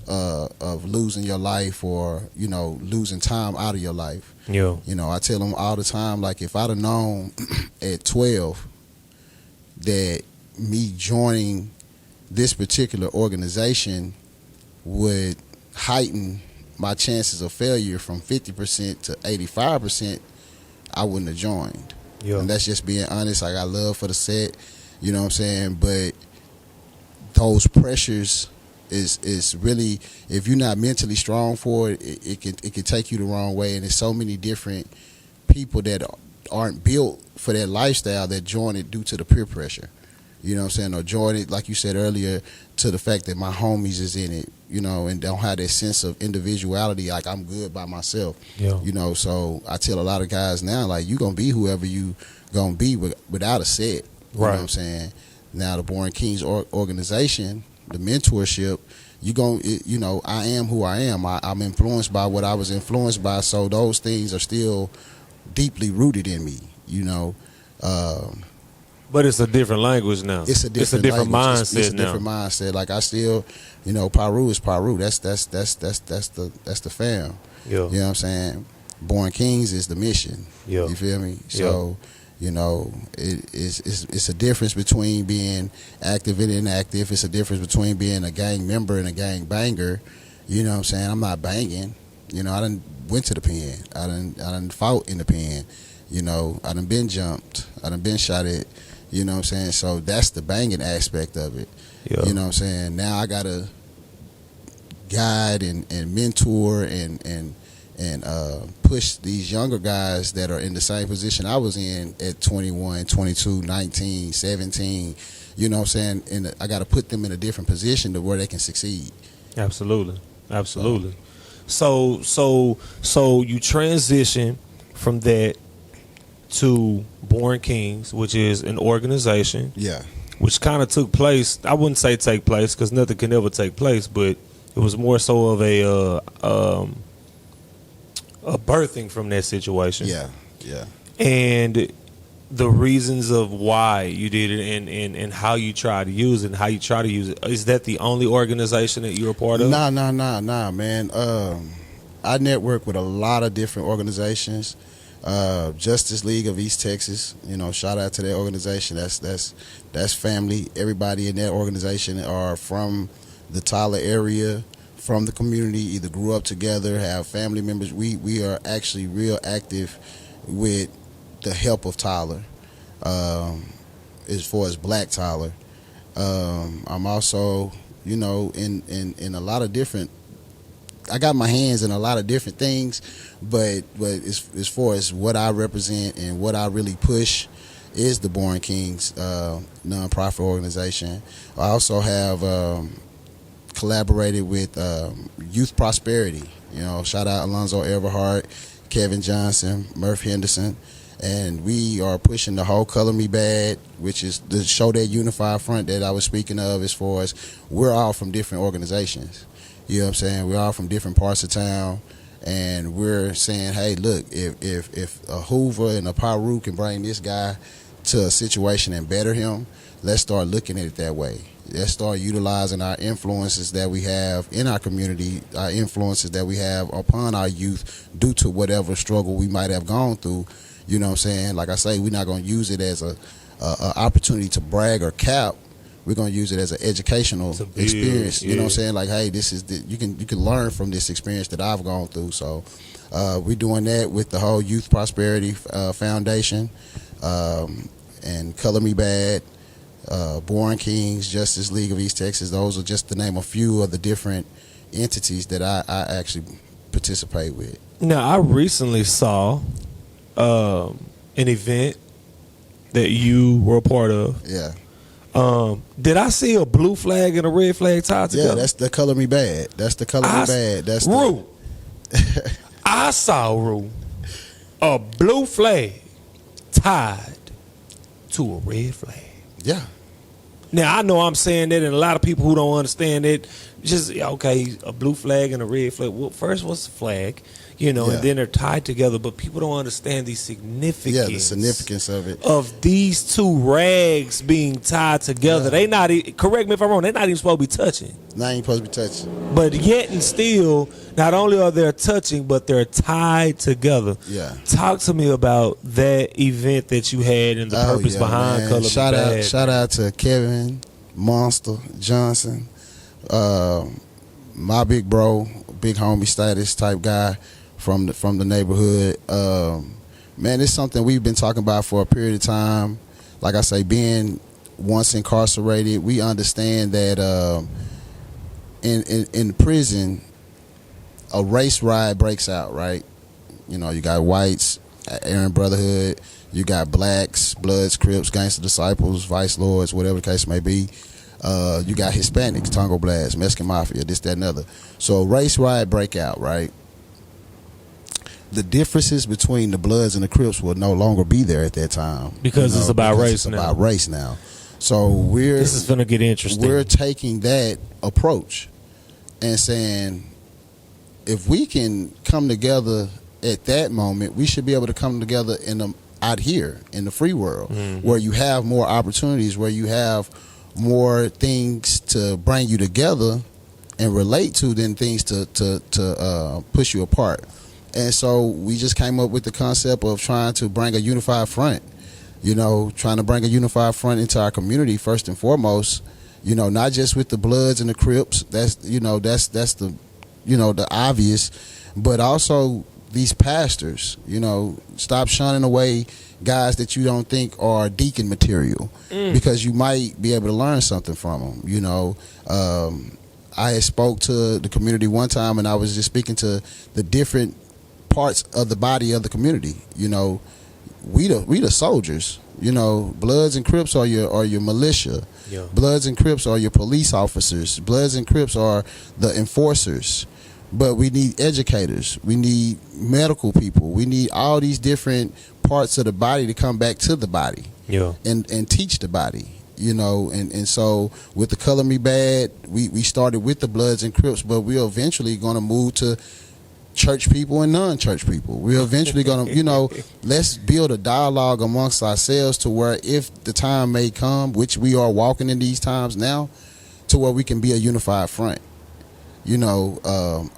of losing your life or, you know, losing time out of your life. Yeah. You know, I tell them all the time, like, if I'd have known at 12 that me joining this particular organization would heighten my chances of failure from 50% to 85%, I wouldn't have joined. Yeah. And that's just being honest. I got love for the set, you know what I'm saying? But those pressures is really, if you're not mentally strong for it, it can take you the wrong way. And there's so many different people that aren't built for that lifestyle that join it due to the peer pressure. you know what I'm saying, or join it, like you said earlier, to the fact that my homies is in it, you know, and don't have that sense of individuality, like I'm good by myself. Yeah. You know, so I tell a lot of guys now, like, you going to be whoever you going to be without a set. You know what I'm saying? Now, the Born Kings organization, the mentorship, you know, I am who I am. I'm influenced by what I was influenced by, so those things are still deeply rooted in me, you know. But it's a different language now. It's a different mindset it's a different mindset. Like, I still, you know, Paru is Paru. That's the fam. Yeah. You know what I'm saying? Born Kings is the mission. Yeah. You feel me? So, you know, it's a difference between being active and inactive. It's a difference between being a gang member and a gang banger. You know what I'm saying? I'm not banging. You know, I done went to the pen. I done fought in the pen. You know, I done been jumped. I done been shot at. You know what I'm saying? So that's the banging aspect of it. Yeah. You know what I'm saying? Now I got to guide and mentor and push these younger guys that are in the same position I was in at 21, 22, 19, 17. You know what I'm saying? And I got to put them in a different position to where they can succeed. Absolutely. So you transition from that to Born Kings, which is an organization. Yeah. Which kind of took place. I wouldn't say take place because nothing can ever take place, but it was more so of a birthing from that situation. Yeah. And the reasons of why you did it and how you try to use it and how you try to use it. Is that the only organization that you're a part of? Nah, man. I network with a lot of different organizations. Justice League of East Texas, you know, shout out to that organization. That's family. Everybody in that organization are from the Tyler area, from the community, either grew up together, have family members. We are actually real active with the help of Tyler, as far as Black Tyler. I'm also, you know, in a lot of different, I got my hands in a lot of different things, but as far as what I represent and what I really push is the Born Kings nonprofit organization. I also have collaborated with Youth Prosperity. You know, shout out Alonzo Everhart, Kevin Johnson, Murph Henderson, and we are pushing the whole Color Me Bad, which is the show that unified front that I was speaking of. As far as we're all from different organizations. You know what I'm saying? We're all from different parts of town, and we're saying, hey, look, if a Hoover and a Paru can bring this guy to a situation and better him, let's start looking at it that way. Let's start utilizing our influences that we have in our community, our influences that we have upon our youth due to whatever struggle we might have gone through. You know what I'm saying? Like I say, we're not going to use it as a opportunity to brag or cap. We're gonna use it as an educational experience. You know what I'm saying? Like, hey, this is you can learn from this experience that I've gone through. So we're doing that with the whole Youth Prosperity Foundation and Color Me Bad, Born Kings, Justice League of East Texas. Those are just to name a few of the different entities that I actually participate with. Now, I recently saw an event that you were a part of. Yeah. Did I see a blue flag and a red flag tied together? Yeah, that's the Color Me Bad. That's the Color Me Bad. That's Rue. I saw, Rue, a blue flag tied to a red flag. Yeah. Now, I know I'm saying that, and a lot of people who don't understand it, just, okay, a blue flag and a red flag. Well, first, what's the flag? You know, and then they're tied together, but people don't understand the significance. Yeah, the significance of it. Of these two rags being tied together. Yeah. They not, correct me if I'm wrong, they're not even supposed to be touching. Not even supposed to be touching. But yet and still, not only are they touching, but they're tied together. Yeah. Talk to me about that event that you had and the purpose behind Color Me Bad. Shout out to Kevin Monster Johnson, my big bro, big homie status type guy from the neighborhood. Man, it's something we've been talking about for a period of time. Like I say, being once incarcerated, we understand that in prison, a race riot breaks out, right? You know, you got whites, Aryan Brotherhood. You got Blacks, Bloods, Crips, Gangster Disciples, Vice Lords, whatever the case may be. You got Hispanics, Tongo Blast, Mexican Mafia, this, that, and other. So race riot breakout, right? The differences between the Bloods and the Crips will no longer be there at that time. Because it's about race it's now. about race now. So this is going to get interesting. We're taking that approach and saying, if we can come together at that moment, we should be able to come together out here in the free world, where you have more opportunities, where you have more things to bring you together and relate to than things to push you apart. And so we just came up with the concept of trying to bring a unified front, trying to bring a unified front into our community first and foremost, not just with the Bloods and the Crips, that's the, the obvious, but also these pastors, stop shunning away guys that you don't think are deacon material, because you might be able to learn something from them. I had spoke to the community one time, and I was just speaking to the different parts of the body of the community. We the soldiers. Bloods and Crips are your militia. Yeah. Bloods and Crips are your police officers. Bloods and Crips are the enforcers. But we need educators. We need medical people. We need all these different parts of the body to come back to the body. Yeah. And teach the body. And so with the Color Me Bad, we started with the Bloods and Crips, but we're eventually going to move to church people and non-church people. We're eventually going to, let's build a dialogue amongst ourselves to where, if the time may come, which we are walking in these times now, to where we can be a unified front.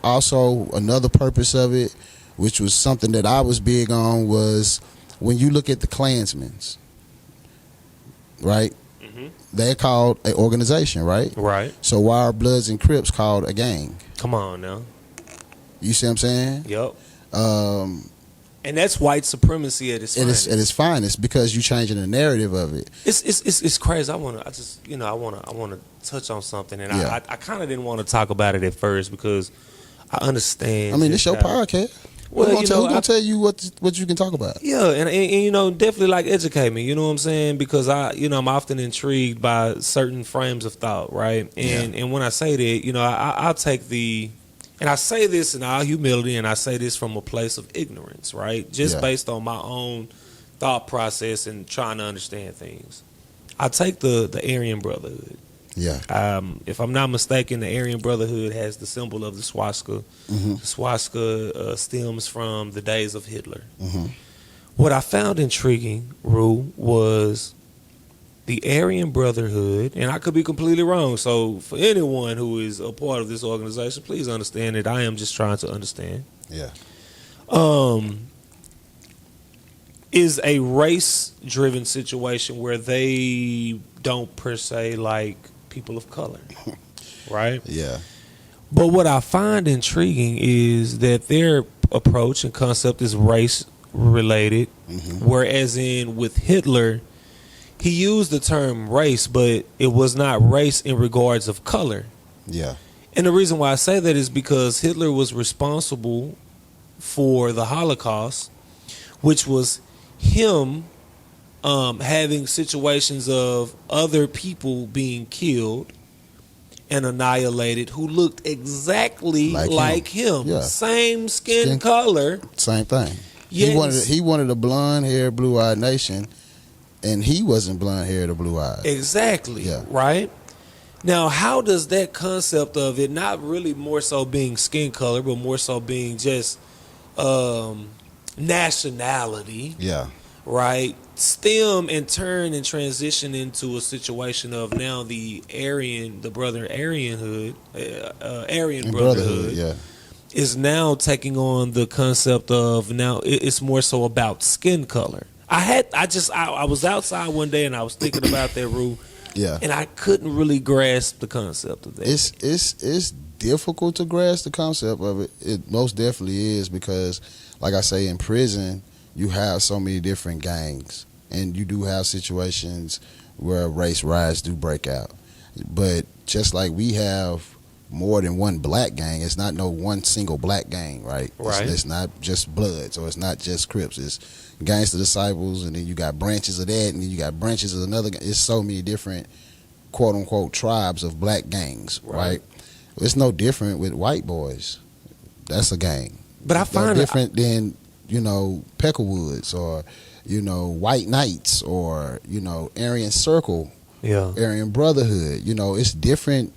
Also another purpose of it, which was something that I was big on, was when you look at the Klansmen, right? Mm-hmm. They're called an organization, right? Right. So why are Bloods and Crips called a gang? Come on now. You see what I'm saying? Yep. And that's white supremacy at its finest. At its finest, because you're changing the narrative of it. It's crazy. I want to touch on something, and I kind of didn't want to talk about it at first because I understand. I mean, it's your podcast. Well, who's gonna tell you what you can talk about? Yeah, and definitely like educate me. You know what I'm saying? Because I'm often intrigued by certain frames of thought, right? And when I say that, I'll take and I say this in all humility, and I say this from a place of ignorance, right? Just based on my own thought process and trying to understand things. I take the Aryan Brotherhood. Yeah. If I'm not mistaken, the Aryan Brotherhood has the symbol of the swastika. Mm-hmm. The swastika stems from the days of Hitler. Mm-hmm. What I found intriguing, Rue, was the Aryan Brotherhood, and I could be completely wrong. So for anyone who is a part of this organization, please understand that I am just trying to understand. Yeah. Is a race-driven situation where they don't per se like people of color, right? Yeah. But what I find intriguing is that their approach and concept is race-related, whereas with Hitler, he used the term race, but it was not race in regards of color. Yeah. And the reason why I say that is because Hitler was responsible for the Holocaust, which was him having situations of other people being killed and annihilated who looked exactly like him. Yeah. Same skin color. Same thing. Yes. He wanted a blonde-haired, blue-eyed nation, and he wasn't blonde-haired or blue-eyed. Exactly. Yeah. Right? Now, how does that concept of it not really more so being skin color, but more so being just nationality, right, stem and turn and transition into a situation of now the Aryan Brotherhood is now taking on the concept of now it's more so about skin color. I was outside one day and I was thinking about that rule. Yeah. And I couldn't really grasp the concept of that. It's difficult to grasp the concept of it. It most definitely is, because like I say, in prison you have so many different gangs, and you do have situations where race riots do break out. But just like we have more than one black gang. It's not no one single black gang, right? Right. It's not just Bloods, or it's not just Crips. It's Gangsta Disciples, and then you got branches of that, and then you got branches of another. It's so many different quote unquote tribes of black gangs, right? It's no different with white boys. That's a gang. But I find they're different than, Peckerwoods, or, White Knights, or, Aryan Circle, Aryan Brotherhood. It's different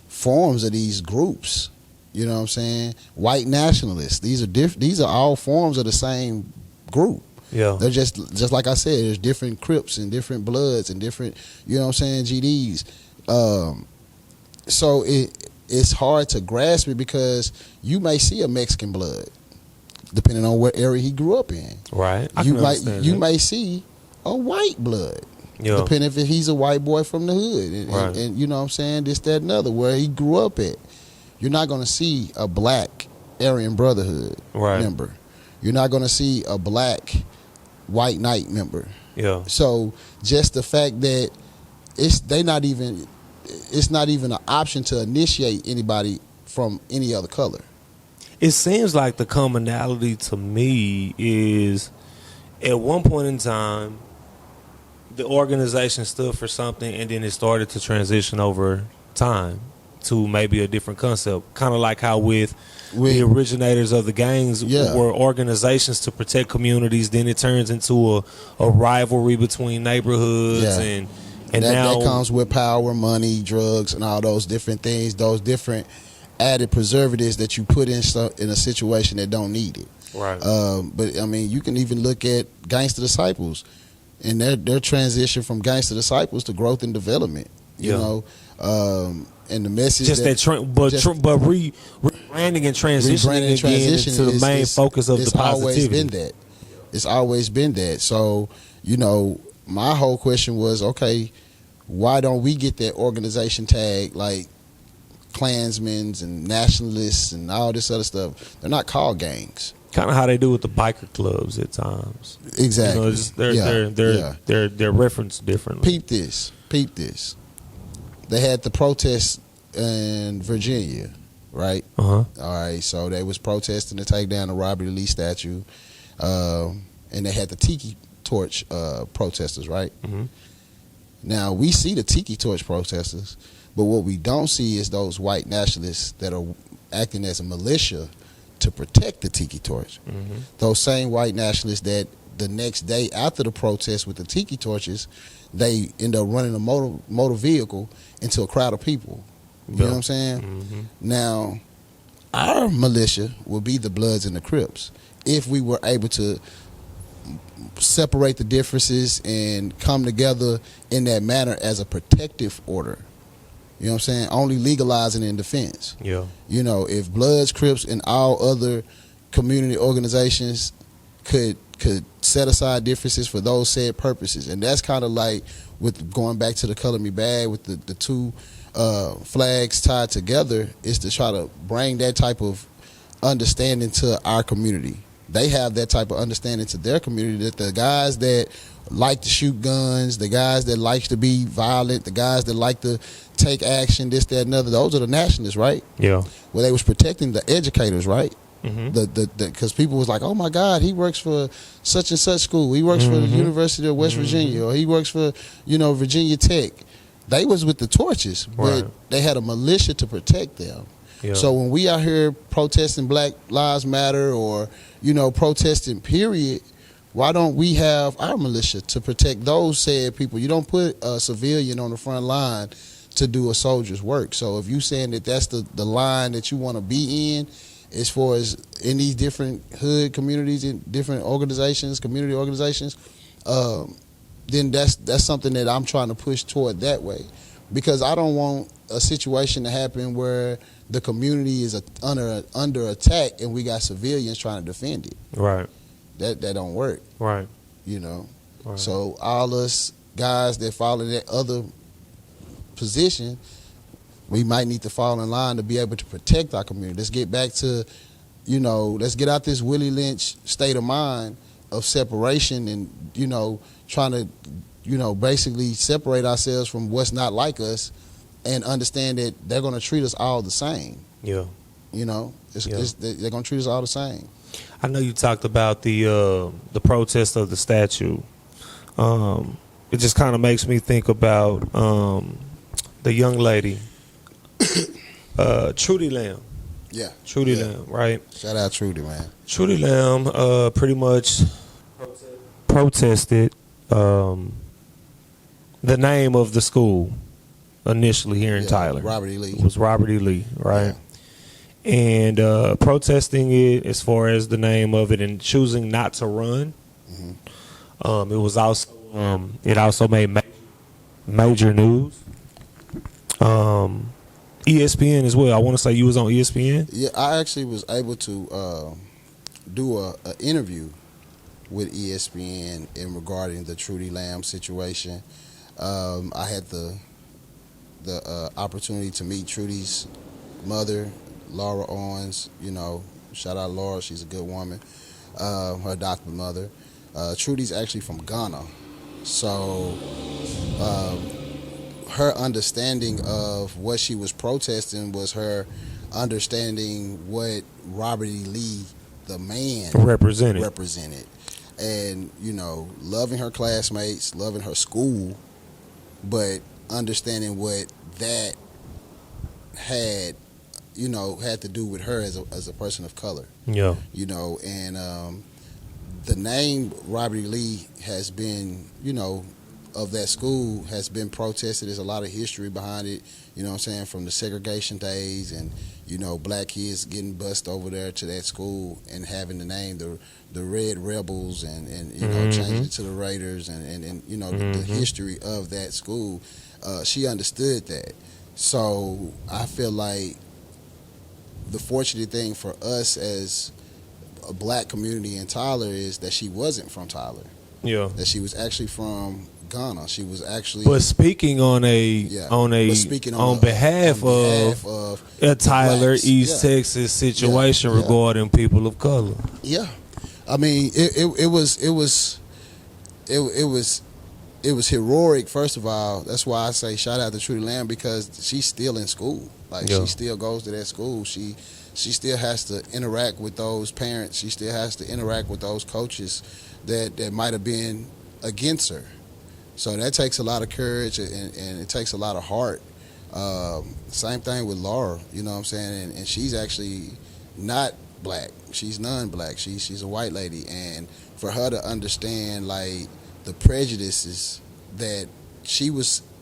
forms of these groups. You know what I'm saying? White nationalists. These are all forms of the same group. Yeah. They're just like I said, there's different Crips and different Bloods and different, GDs. So it's hard to grasp it, because you may see a Mexican blood, depending on what area he grew up in. Right. You may see a white blood, depending if he's a white boy from the hood, and you know what I'm saying, this, that, and other, where he grew up at. You're not going to see a black Aryan Brotherhood member. You're not going to see a black White Knight member. Yeah. So just the fact that it's not even an option to initiate anybody from any other color. It seems like the commonality to me is, at one point in time, the organization stood for something, and then it started to transition over time to maybe a different concept. Kind of like how with the originators of the gangs were organizations to protect communities, then it turns into a rivalry between neighborhoods, and now that comes with power, money, drugs, and all those different things, those different added preservatives that you put in a situation that don't need it. Right. But I mean, you can even look at Gangsta Disciples and their transition from Gangsta Disciples to growth and development. You know, and the message just but rebranding and transitioning again into the main focus of the positivity. It's always been that. So, my whole question was, okay, why don't we get that organization tag like Klansmen and nationalists and all this other stuff? They're not called gangs. Kind of how they do with the biker clubs at times. Exactly. They're referenced differently. Peep this. They had the protests in Virginia, right? Uh-huh. All right, so they was protesting to take down the Robert E. Lee statue, and they had the Tiki Torch protesters, right? Mm-hmm. Now, we see the Tiki Torch protesters, but what we don't see is those white nationalists that are acting as a militia to protect the Tiki Torch. Mm-hmm. Those same white nationalists that the next day after the protest with the Tiki Torches, they end up running a motor vehicle into a crowd of people. You know what I'm saying? Mm-hmm. Now, our militia will be the Bloods and the Crips if we were able to separate the differences and come together in that manner as a protective order. You know what I'm saying? Only legalizing in defense. Yeah. If Bloods, Crips, and all other community organizations could set aside differences for those said purposes. And that's kind of like with going back to the Color Me Bad with the two flags tied together, is to try to bring that type of understanding to our community. They have that type of understanding to their community, that the guys that like to shoot guns, the guys that like to be violent, the guys that like to take action, this, that, and other, those are the nationalists, right? Yeah. Well, they was protecting the educators, right? Mm-hmm. Because people was like, oh my God, he works for such and such school. He works for the University of West Virginia, or he works for, Virginia Tech. They was with the torches, but they had a militia to protect them. Yeah. So when we out here protesting Black Lives Matter, or, protesting period, why don't we have our militia to protect those said people? You don't put a civilian on the front line to do a soldier's work. So if you saying that that's the line that you want to be in, as far as in these different hood communities and different organizations, community organizations, then that's something that I'm trying to push toward that way. Because I don't want a situation to happen where the community is under attack and we got civilians trying to defend it. Right. That don't work. Right. Right. So all us guys that fall in that other position, we might need to fall in line to be able to protect our community. Let's get back to, let's get out this Willie Lynch state of mind of separation and, trying to, basically separate ourselves from what's not like us and understand that they're going to treat us all the same. Yeah. You know, they're going to treat us all the same. I know you talked about the protest of the statue. It just kind of makes me think about the young lady, Trudy Lamb. Yeah. Trudy Lamb, right? Shout out Trudy, man. Trudy Lamb pretty much protested the name of the school initially here in Tyler. Robert E. Lee. It was Robert E. Lee, right? Yeah. And protesting it as far as the name of it and choosing not to run. Mm-hmm. It was also it also made major news. ESPN as well. I want to say you was on ESPN. Yeah, I actually was able to do a interview with ESPN in regarding the Trudy Lamb situation. I had the opportunity to meet Trudy's mother, Laura Owens. You know, shout out Laura, she's a good woman. Her adopted mother. Trudy's actually from Ghana, so her understanding of what she was protesting was her understanding what Robert E. Lee, the man, represented. And, you know, loving her classmates, loving her school, but understanding what that had to do with her as a person of color. Yeah. You know, and the name Robert E. Lee has been, you know, of that school has been protested. There's a lot of history behind it, you know what I'm saying, from the segregation days and, you know, black kids getting bused over there to that school and having the name, the Red Rebels and you know, changing it to the Raiders and you know, the history of that school. She understood that. So I feel like the fortunate thing for us as a black community in Tyler is that she wasn't from Tyler. Yeah. That she was actually from Ghana. She was actually. But speaking on behalf of a Tyler, blacks. East Texas situation regarding people of color. Yeah, I mean it was heroic. First of all, that's why I say shout out to Trudy Lamb, because she's still in school. Like she still goes to that school. She still has to interact with those parents. She still has to interact with those coaches that might have been against her. So that takes a lot of courage and it takes a lot of heart. Same thing with Laura, you know what I'm saying? And she's actually not black. She's non-black. She's a white lady. And for her to understand, like, the prejudices that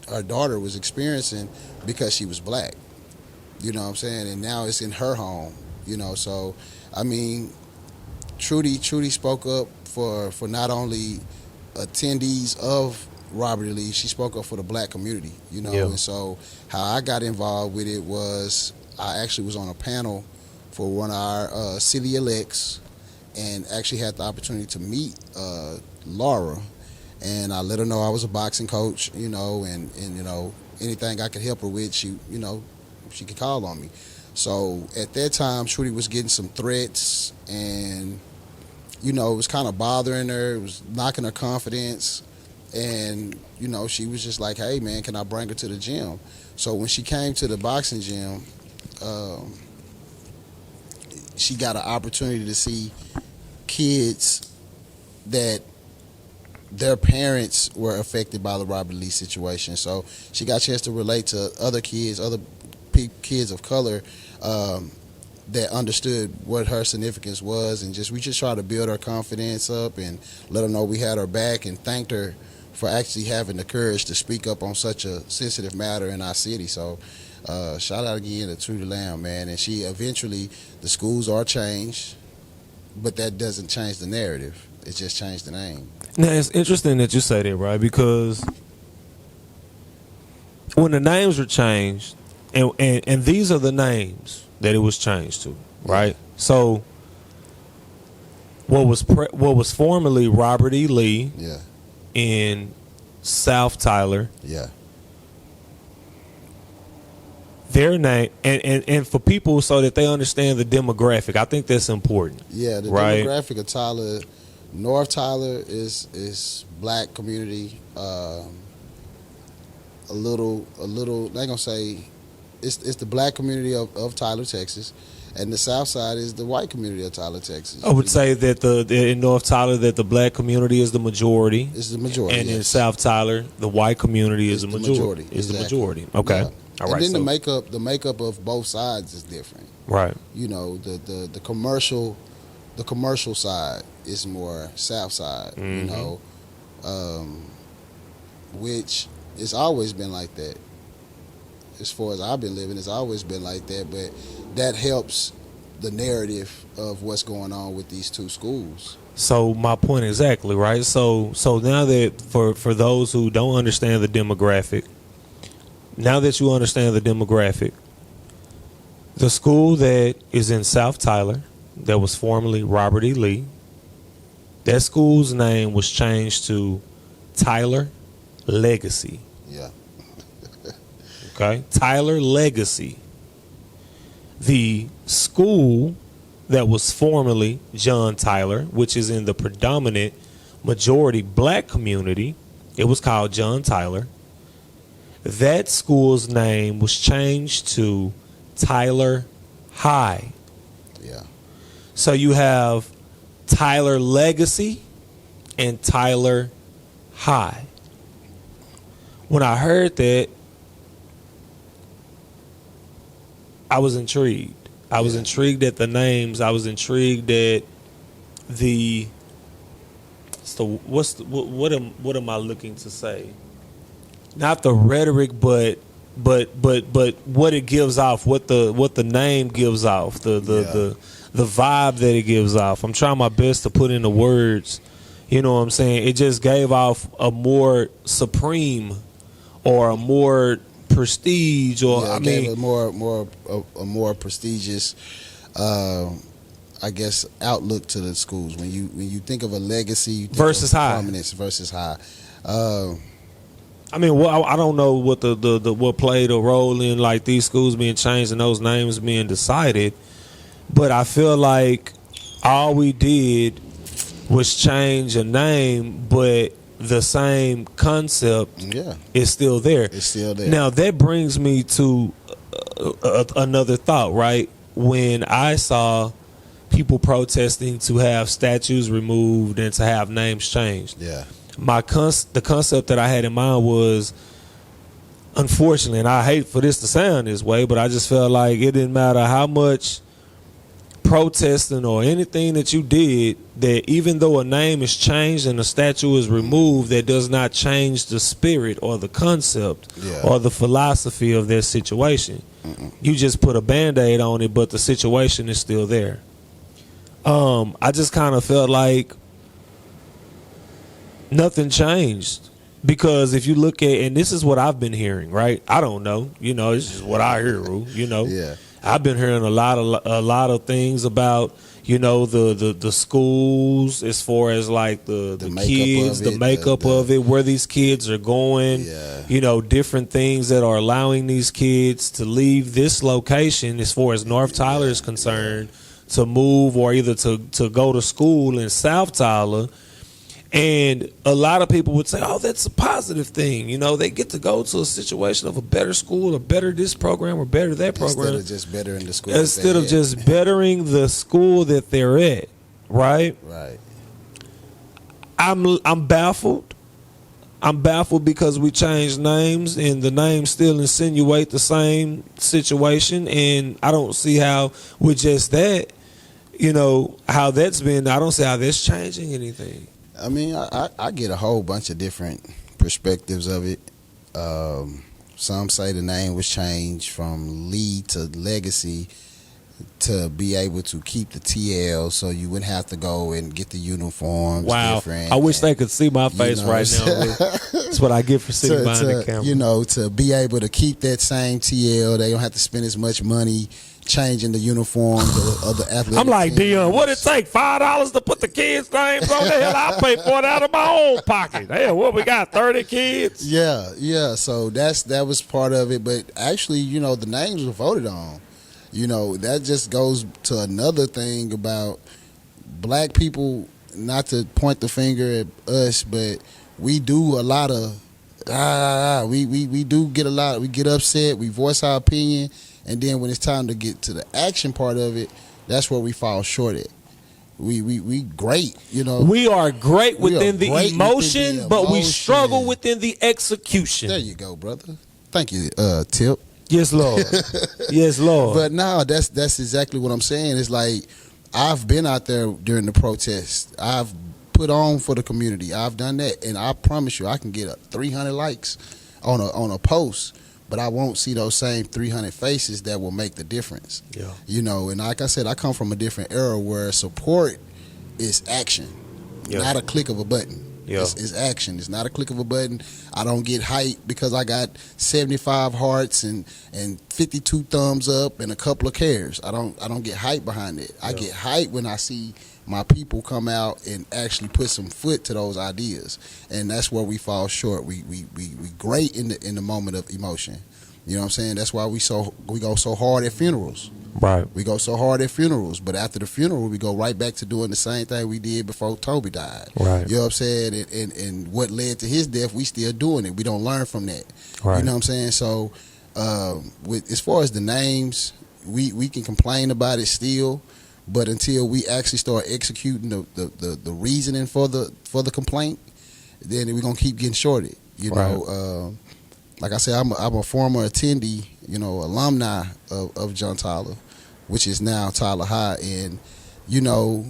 her daughter was experiencing because she was black, you know what I'm saying? And now it's in her home, you know? So, I mean, Trudy spoke up for not only attendees of Robert E. Lee, she spoke up for the black community, you know. And so how I got involved with it was I actually was on a panel for one of our city elects and actually had the opportunity to meet Laura, and I let her know I was a boxing coach, you know, and you know, anything I could help her with, she could call on me. So at that time, Trudy was getting some threats, and you know, it was kind of bothering her. It was knocking her confidence. And, you know, she was just like, hey, man, can I bring her to the gym? So when she came to the boxing gym, she got an opportunity to see kids that their parents were affected by the Robert Lee situation. So she got a chance to relate to other kids of color that understood what her significance was. And we just tried to build her confidence up and let her know we had her back, and thanked her for actually having the courage to speak up on such a sensitive matter in our city. So shout out again to Trudy Lamb, man. And the schools are changed, but that doesn't change the narrative. It just changed the name. Now, it's interesting that you say that, right? Because when the names were changed, and these are the names that it was changed to, right? So what was formerly Robert E. Lee in South Tyler, their name, and for people so that they understand the demographic, I think that's important. Yeah, the demographic of Tyler, North Tyler is black community. a little. They gonna say it's the black community of Tyler, Texas, and the south side is the white community of Tyler, Texas. I would say that in North Tyler that the black community is the majority. Is the majority, and yes. in South Tyler the white community is the majority. Is the majority. Okay, yeah. all right. And then so, the makeup of both sides is different. right. You know, the commercial side is more south side. Mm-hmm. You know, which it's always been like that. As far as I've been living, it's always been like that. But that helps the narrative of what's going on with these two schools. So my point exactly, right? So now that for those who don't understand the demographic, now that you understand the demographic, the school that is in South Tyler, that was formerly Robert E. Lee, that school's name was changed to Tyler Legacy. Yeah. Okay, Tyler Legacy. The school that was formerly John Tyler, which is in the predominant majority black community, it was called John Tyler. That school's name was changed to Tyler High. Yeah. So you have Tyler Legacy and Tyler High. When I heard that, I was intrigued. I was intrigued at the names. I was intrigued at the. So what am I looking to say? Not the rhetoric, but what it gives off, what the name gives off, the vibe that it gives off. I'm trying my best to put into words. You know what I'm saying? It just gave off a more supreme or a more prestige, or I mean, a more prestigious, I guess, outlook to the schools. When you think of a legacy, you think versus of high, prominence versus high. I mean, well, I don't know what the what played a role in like these schools being changed and those names being decided, but I feel like all we did was change a name, but the same concept is still there. It's still there. Now that brings me to another thought, right? When I saw people protesting to have statues removed and to have names changed, the concept that I had in mind was, unfortunately, and I hate for this to sound this way, but I just felt like it didn't matter how much protesting or anything that you did, that even though a name is changed and a statue is removed, that does not change the spirit or the concept or the philosophy of that situation. You just put a Band-Aid on it, but the situation is still there. I just kind of felt like nothing changed, because if you look at, and this is what I've been hearing, right? I don't know, you know, it's just what I hear, you know. I've been hearing a lot of things about, you know, the schools, as far as like the kids, the makeup of it, where these kids are going, you know, different things that are allowing these kids to leave this location, as far as North Tyler is concerned, to move or either to go to school in South Tyler. And a lot of people would say, oh, that's a positive thing. You know, they get to go to a situation of a better school or better this program or better that program. Instead of just bettering the school. Instead of just bettering the school that they're at, right? Right. I'm baffled. I'm baffled because we changed names and the names still insinuate the same situation. And I don't see how with just that, you know, how that's been, I don't see how that's changing anything. I mean, I get a whole bunch of different perspectives of it. Some say the name was changed from Lee to Legacy to be able to keep the TL, so you wouldn't have to go and get the uniforms. Wow. Different. I wish they could see my face right now. That's what I get for sitting behind the camera. You know, to be able to keep that same TL, they don't have to spend as much money changing the uniforms of the athletic. I'm like, Dion, what it take? $5 to put the kids' names on the hell? I'll pay for it out of my own pocket. Hell, what we got, 30 kids? Yeah. So that was part of it. But actually, you know, the names were voted on. You know, that just goes to another thing about black people, not to point the finger at us, but we do a lot of We do get a lot. We get upset. We voice our opinion, and then when it's time to get to the action part of it, that's where we fall short at. We great, you know. We are great within the great emotion, within the but we emotion. struggle within the execution. There you go, brother. Thank you, Tip. Yes, Lord. Yes, Lord. But no, that's exactly what I'm saying. It's like I've been out there during the protests. I've put on for the community. I've done that, and I promise you, I can get 300 likes on a post, but I won't see those same 300 faces that will make the difference. Yeah. You know, and like I said, I come from a different era where support is action, not a click of a button. Yeah. It's action. It's not a click of a button. I don't get hyped because I got 75 hearts and 52 thumbs up and a couple of cares. I don't get hyped behind it. I get hyped when I see my people come out and actually put some foot to those ideas, and that's where we fall short. We great in the moment of emotion. You know what I'm saying? That's why we go so hard at funerals. Right. We go so hard at funerals, but after the funeral, we go right back to doing the same thing we did before Toby died. Right. You know what I'm saying? And what led to his death, we still doing it. We don't learn from that. Right. You know what I'm saying? So, as far as the names, we can complain about it still, but until we actually start executing the reasoning for the complaint, then we're gonna keep getting shorted. You know, like I said, I'm a former attendee, you know, alumni of John Tyler, which is now Tyler High, and you know,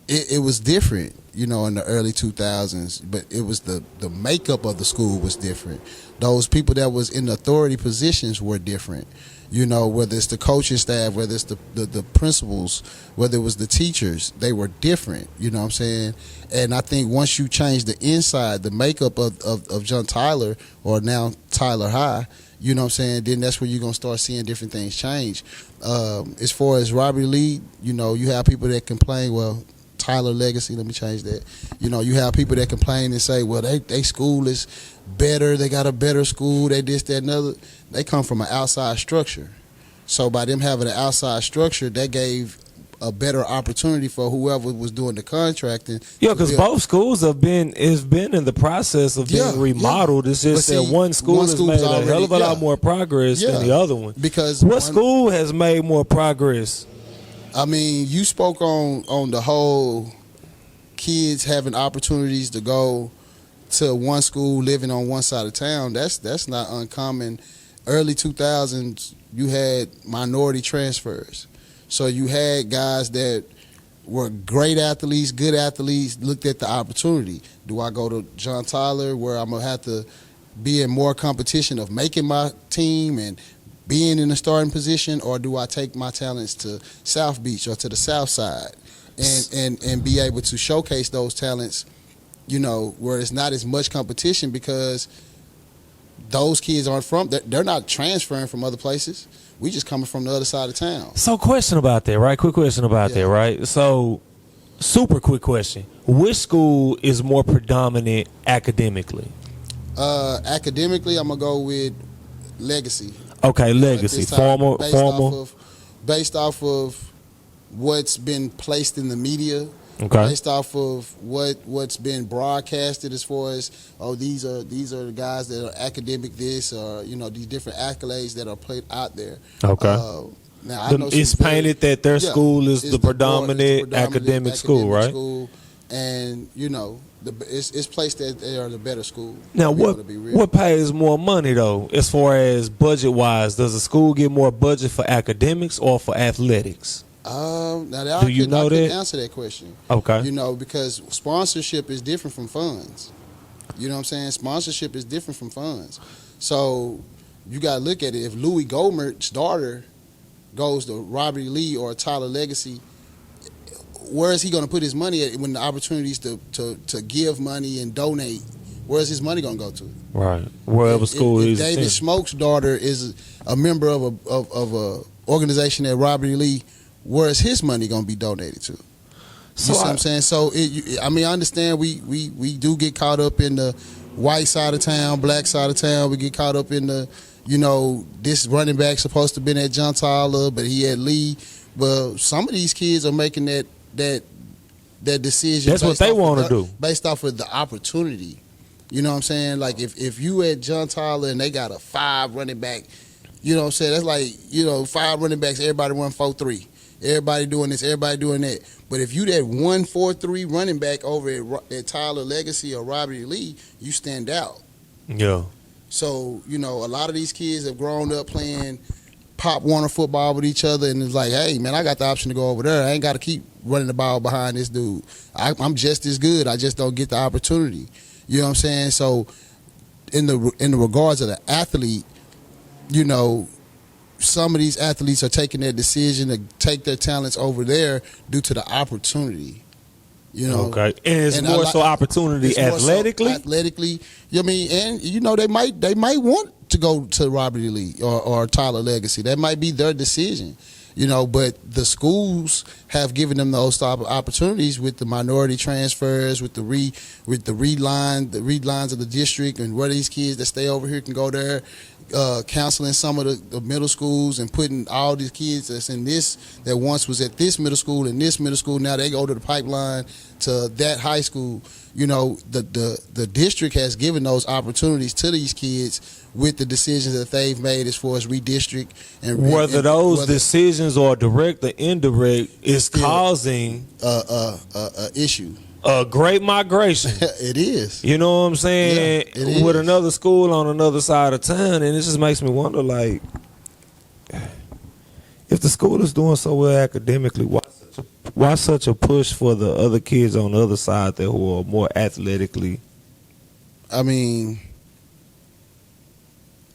it was different, you know, in the early 2000s, but it was the makeup of the school was different. Those people that was in authority positions were different. You know, whether it's the coaching staff, whether it's the principals, whether it was the teachers, they were different. You know what I'm saying? And I think once you change the inside, the makeup of John Tyler, or now Tyler High, you know what I'm saying, then that's where you're going to start seeing different things change. As far as Robert Lee, you know, you have people that complain, well, Tyler legacy, let me change that. You know, you have people that complain and say, well, they school is better, they got a better school, they this, that, and other. They come from an outside structure. So by them having an outside structure, that gave a better opportunity for whoever was doing the contracting. Yeah, because both schools have been in the process of being remodeled. Yeah. It's just that one school has made a hell of a lot more progress than the other one. Because what school has made more progress? I mean, you spoke on the whole kids having opportunities to go to one school, living on one side of town. That's not uncommon. Early 2000s, you had minority transfers. So you had guys that were great athletes, good athletes, looked at the opportunity. Do I go to John Tyler where I'm going to have to be in more competition of making my team and being in a starting position, or do I take my talents to South Beach or to the South Side and be able to showcase those talents, you know, where it's not as much competition because those kids aren't they're not transferring from other places. We just coming from the other side of town. So question about that, right? Quick question about that, right? So super quick question. Which school is more predominant academically? Academically, I'm going to go with Legacy. Okay, Legacy. Formal. Based off of what's been placed in the media. Okay. Based off of what's been broadcasted as far as, these are the guys that are academic this, or you know, these different accolades that are played out there. Okay. Now I know it's painted that their school is the predominant academic school, right? School, and you know, it's placed that they are the better school. Now, what pays more money though, as far as budget wise? Does the school get more budget for academics or for athletics? Now Do you know I that? couldn't answer that question. Okay. You know, because sponsorship is different from funds. You know what I'm saying? Sponsorship is different from funds. So you got to look at it. If Louis Gohmert's daughter goes to Robert Lee or Tyler Legacy, where is he going to put his money at when the opportunities to give money and donate? Where is his money going to go to? Right. Wherever school if is. David Smoke's daughter is a member of a organization at Robert Lee, where is his money going to be donated to? You see what I'm saying? So, I understand we do get caught up in the white side of town, black side of town. We get caught up in the, you know, this running back supposed to have been at John Tyler, but he at Lee. But some of these kids are making that decision. That's what they want to do. Based off of the opportunity. You know what I'm saying? Like if you at John Tyler and they got a 5 running back, you know what I'm saying? That's like, 5 running backs, everybody run 4-3. Everybody doing this, everybody doing that. But if you that 1-4-3 running back over at Tyler Legacy or Robert E. Lee, you stand out. Yeah. So, a lot of these kids have grown up playing Pop Warner football with each other, and it's like, hey, man, I got the option to go over there. I ain't got to keep running the ball behind this dude. I'm just as good. I just don't get the opportunity. You know what I'm saying? So, in the regards of the athlete, some of these athletes are taking their decision to take their talents over there due to the opportunity. Okay, and it's more so opportunity athletically. Athletically, and they might want to go to Robert E. Lee or Tyler Legacy. That might be their decision. But the schools have given them those type of opportunities with the minority transfers, with the read lines of the district, and where these kids that stay over here can go there, counseling some of the middle schools and putting all these kids that's in this, that once was at this middle school and this middle school, now they go to the pipeline to that high school. The district has given those opportunities to these kids with the decisions that they've made as far as redistrict and whether those decisions are direct or indirect is causing a issue. A great migration. It is. You know what I'm saying? Yeah, with another school on another side of town, and it just makes me wonder, like, if the school is doing so well academically, why such a push for the other kids on the other side there who are more athletically? I mean,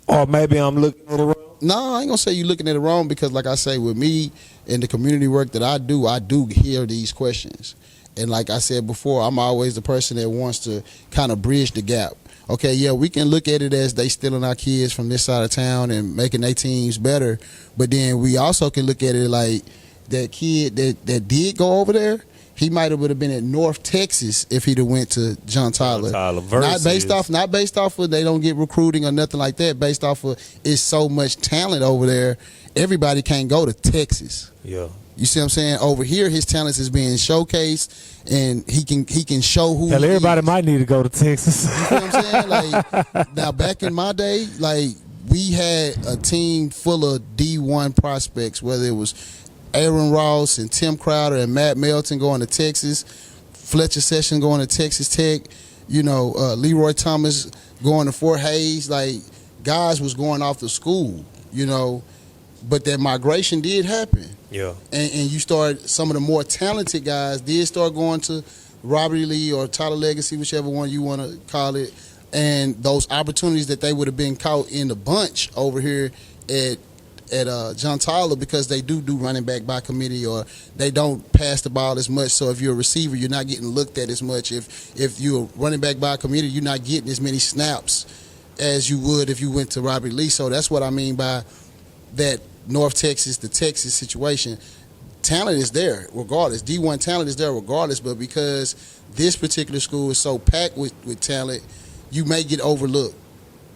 or maybe I'm looking at it wrong. No, I ain't gonna say you're looking at it wrong, because, like I say, with me and the community work that I do hear these questions. And like I said before, I'm always the person that wants to kind of bridge the gap. Okay, yeah, we can look at it as they stealing our kids from this side of town and making their teams better, but then we also can look at it like that kid that did go over there, he might have would have been at North Texas if he'd have went to John Tyler. Not based off of they don't get recruiting or nothing like that. Based off of it's so much talent over there, everybody can't go to Texas. Yeah. You see what I'm saying? Over here, his talents is being showcased, and he can show who. Hell, everybody might need to go to Texas. You see what I'm saying? Like, now, back in my day, like, we had a team full of D1 prospects, whether it was Aaron Ross and Tim Crowder and Matt Melton going to Texas, Fletcher Session going to Texas Tech, Leroy Thomas going to Fort Hays. Like, guys was going off to school, but that migration did happen. Yeah. And you start, some of the more talented guys did start going to Robert E. Lee or Tyler Legacy, whichever one you want to call it. And those opportunities that they would have been caught in the bunch over here at John Tyler, because they do running back by committee, or they don't pass the ball as much. So if you're a receiver, you're not getting looked at as much. If you're running back by committee, you're not getting as many snaps as you would if you went to Robert Lee. So that's what I mean by that North Texas to Texas situation. Talent is there regardless. D1 talent is there regardless, but because this particular school is so packed with talent, you may get overlooked.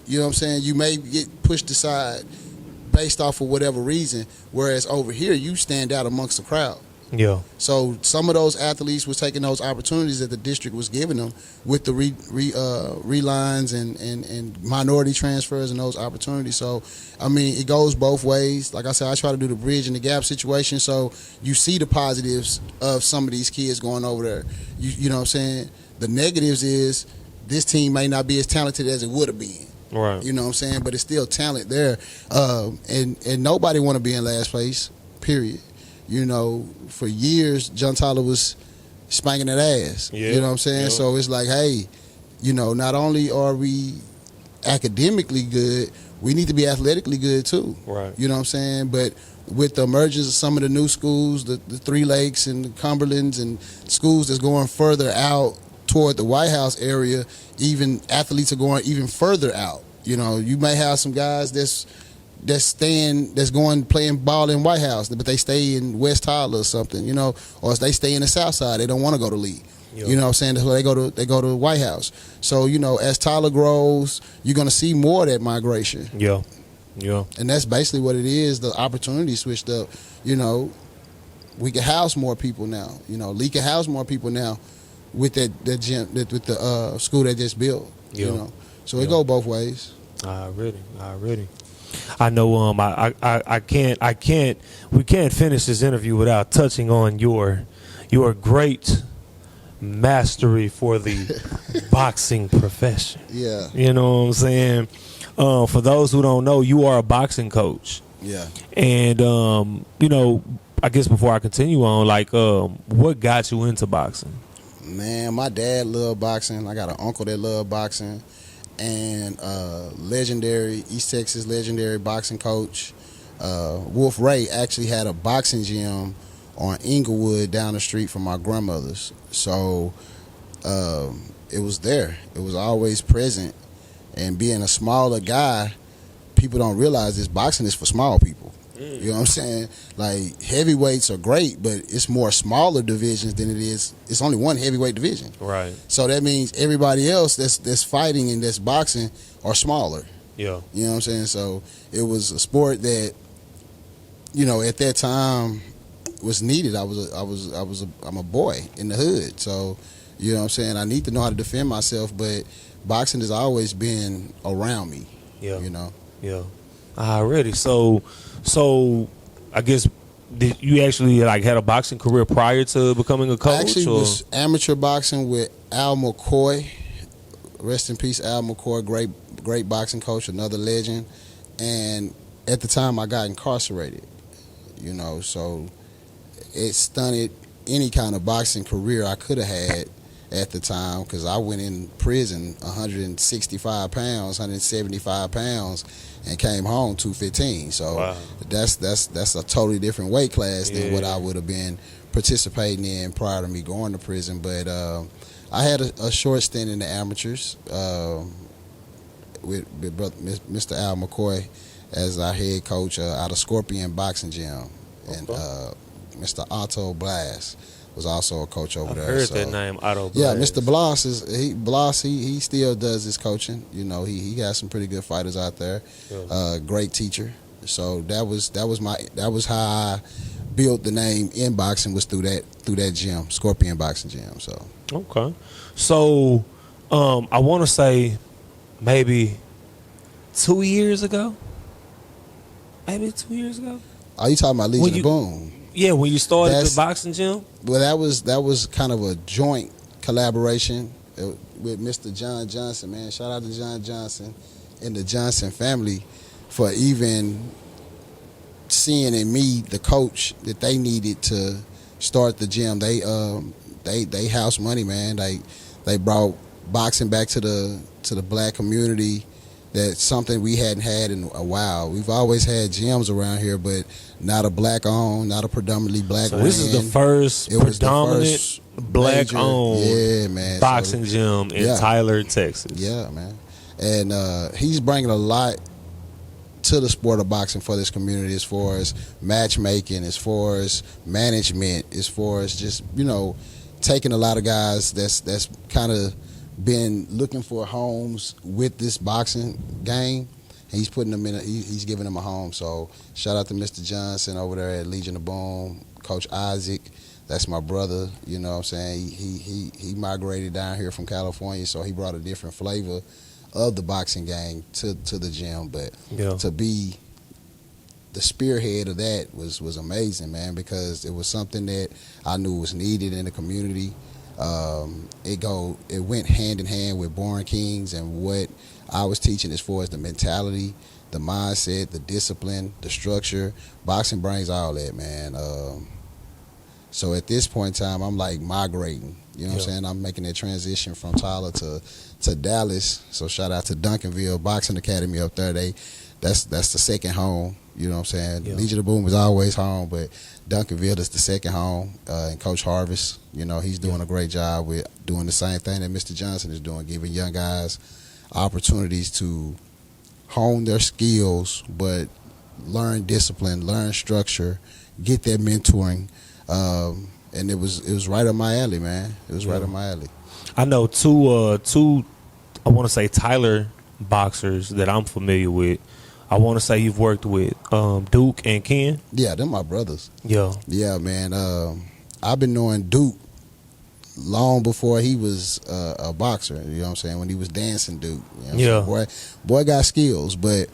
You know what I'm saying? You may get pushed aside based off of whatever reason, whereas over here you stand out amongst the crowd. Yeah. So some of those athletes was taking those opportunities that the district was giving them with the relines and minority transfers and those opportunities. So, I mean, it goes both ways. Like I said, I try to do the bridge and the gap situation, so you see the positives of some of these kids going over there. You know what I'm saying? The negatives is this team may not be as talented as it would have been. Right. You know what I'm saying? But it's still talent there. And nobody want to be in last place, period. For years, John Tyler was spanking that ass. Yeah, you know what I'm saying? yeah. So it's like, hey, not only are we academically good, we need to be athletically good too. Right. You know what I'm saying? But with the emergence of some of the new schools, the Three Lakes and the Cumberlands and schools that's going further out toward the White House area, even athletes are going even further out. You may have some guys that's going playing ball in White House, but they stay in West Tyler or something, or they stay in the South Side. They don't want to go to Lee. Yeah. You know what I'm saying? So they go to White House. So, as Tyler grows, you're going to see more of that migration. Yeah. Yeah. And that's basically what it is. The opportunity switched up. We can house more people now. Lee can house more people now with that gym, with the school they just built. You know, so it go both ways. Already. I know. I can't. We can't finish this interview without touching on your great mastery for the boxing profession. Yeah. You know what I'm saying? For those who don't know, you are a boxing coach. Yeah. And you know, I guess before I continue on, like, what got you into boxing? Man, my dad loved boxing. I got an uncle that loved boxing, and legendary East Texas legendary boxing coach Wolf Ray actually had a boxing gym on Inglewood down the street from my grandmother's. So it was there. It was always present. And being a smaller guy, people don't realize this boxing is for small people. You know what I'm saying? Like, heavyweights are great, but it's more smaller divisions than it is. It's only one heavyweight division. Right. So that means everybody else that's fighting and that's boxing are smaller. Yeah. You know what I'm saying? So it was a sport that, you know, at that time was needed. I'm a boy in the hood. So, you know what I'm saying? I need to know how to defend myself, but boxing has always been around me. Yeah. You know? Yeah. Already. So I guess, did you actually like had a boxing career prior to becoming a coach? I actually was amateur boxing with Al McCoy. Rest in peace, Al McCoy, great boxing coach, another legend. And at the time I got incarcerated. You know, so it stunted any kind of boxing career I could have had at the time, because I went in prison 165 pounds, 175 pounds, and came home 215. So wow. that's a totally different weight class than what I would have been participating in prior to me going to prison. But I had a short stint in the amateurs with Mr. Al McCoy as our head coach out of Scorpion Boxing Gym. And Mr. Otto Blast was also a coach over there. I heard that name, Otto Blast. Yeah, Mr. Bloss, he still does his coaching. You know, he got some pretty good fighters out there. Yeah. Great teacher. So that was how I built the name in boxing, was through that gym, Scorpion Boxing Gym. So okay. So I want to say maybe 2 years ago. Maybe 2 years ago. Are you talking about Legion of Boom? Yeah, when you started the boxing gym? Well, that was kind of a joint collaboration with Mr. John Johnson, man. Shout out to John Johnson and the Johnson family for even seeing in me the coach that they needed to start the gym. They house money, man. They brought boxing back to the black community. That's something we hadn't had in a while. We've always had gyms around here, but not a black-owned, not a predominantly black. So this is the first predominant black-owned boxing gym in Tyler, Texas. Yeah, man. And he's bringing a lot to the sport of boxing for this community, as far as matchmaking, as far as management, as far as just, you know, taking a lot of guys that's kind of been looking for homes with this boxing game. He's putting them in. He's giving them a home. So shout out to Mr. Johnson over there at Legion of Boom, Coach Isaac. That's my brother. You know what I'm saying? He migrated down here from California, so he brought a different flavor of the boxing game to the gym. But to be the spearhead of that was amazing, man, because it was something that I knew was needed in the community. It went hand in hand with Born Kings and what I was teaching as far as the mentality, the mindset, the discipline, the structure. Boxing brings all that, man. So at this point in time, I'm like migrating. You know what I'm saying? I'm making that transition from Tyler to Dallas. So shout out to Duncanville Boxing Academy up there. That's the second home. You know what I'm saying? Yeah. Legion of Boom is always home, but Duncanville is the second home. And Coach Harvest, you know, he's doing a great job with doing the same thing that Mr. Johnson is doing, giving young guys opportunities to hone their skills, but learn discipline, learn structure, get that mentoring. And it was right up my alley, man. It was right up my alley. I know two I want to say Tyler boxers that I'm familiar with. I want to say you've worked with Duke and Ken. Yeah, they're my brothers. Yeah. Yeah, man. I've been knowing Duke long before he was a boxer. You know what I'm saying? When he was dancing, dude. You know what I'm saying? Boy got skills, but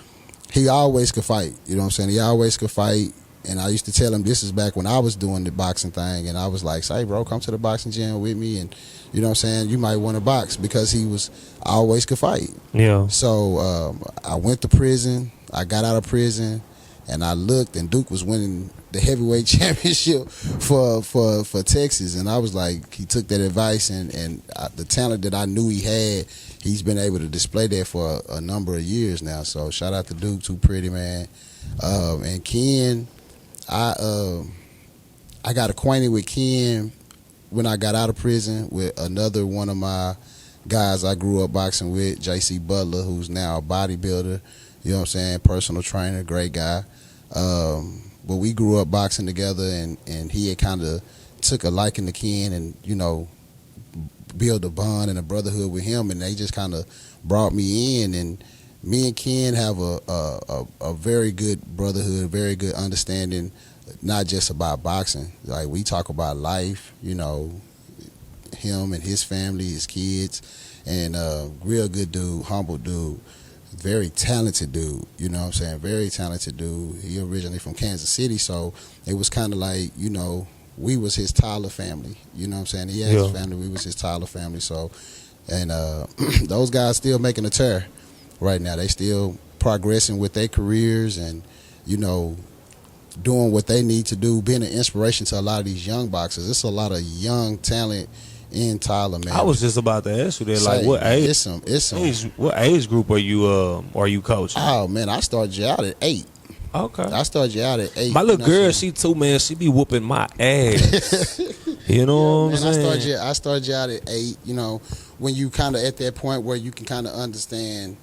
he always could fight. You know what I'm saying? He always could fight. And I used to tell him, this is back when I was doing the boxing thing, and I was like, say, bro, come to the boxing gym with me, and you know what I'm saying, you might want to box, because he was always could fight. Yeah. So I went to prison. I got out of prison, and I looked, and Duke was winning the heavyweight championship for Texas, and I was like, he took that advice, and the talent that I knew he had, he's been able to display that for a number of years now. So shout out to Duke, too pretty, man. And Ken, I got acquainted with Ken when I got out of prison with another one of my guys I grew up boxing with, J.C. Butler, who's now a bodybuilder, you know what I'm saying, personal trainer, great guy. But we grew up boxing together, and he had kind of took a liking to Ken and, you know, build a bond and a brotherhood with him, and they just kind of brought me in, and me and Ken have a very good brotherhood, very good understanding, not just about boxing. Like, we talk about life, you know, him and his family, his kids, and real good dude, humble dude, very talented dude, you know what I'm saying, very talented dude. He originally from Kansas City, so it was kind of like, you know, we was his Tyler family, you know what I'm saying. He had his family, we was his Tyler family. So, and those guys still making a tear right now. They still progressing with their careers, and, you know, doing what they need to do, being an inspiration to a lot of these young boxers. It's a lot of young talent in Tyler, man. I was just about to ask you that, like, what age? It's some. What age group are you coaching? Oh man, I started you out at 8. Okay. I started you out at 8. My little girl, she too, man. She be whooping my ass. You know what I'm saying? I started you out at 8. You know, when you kind of at that point where you can kind of understand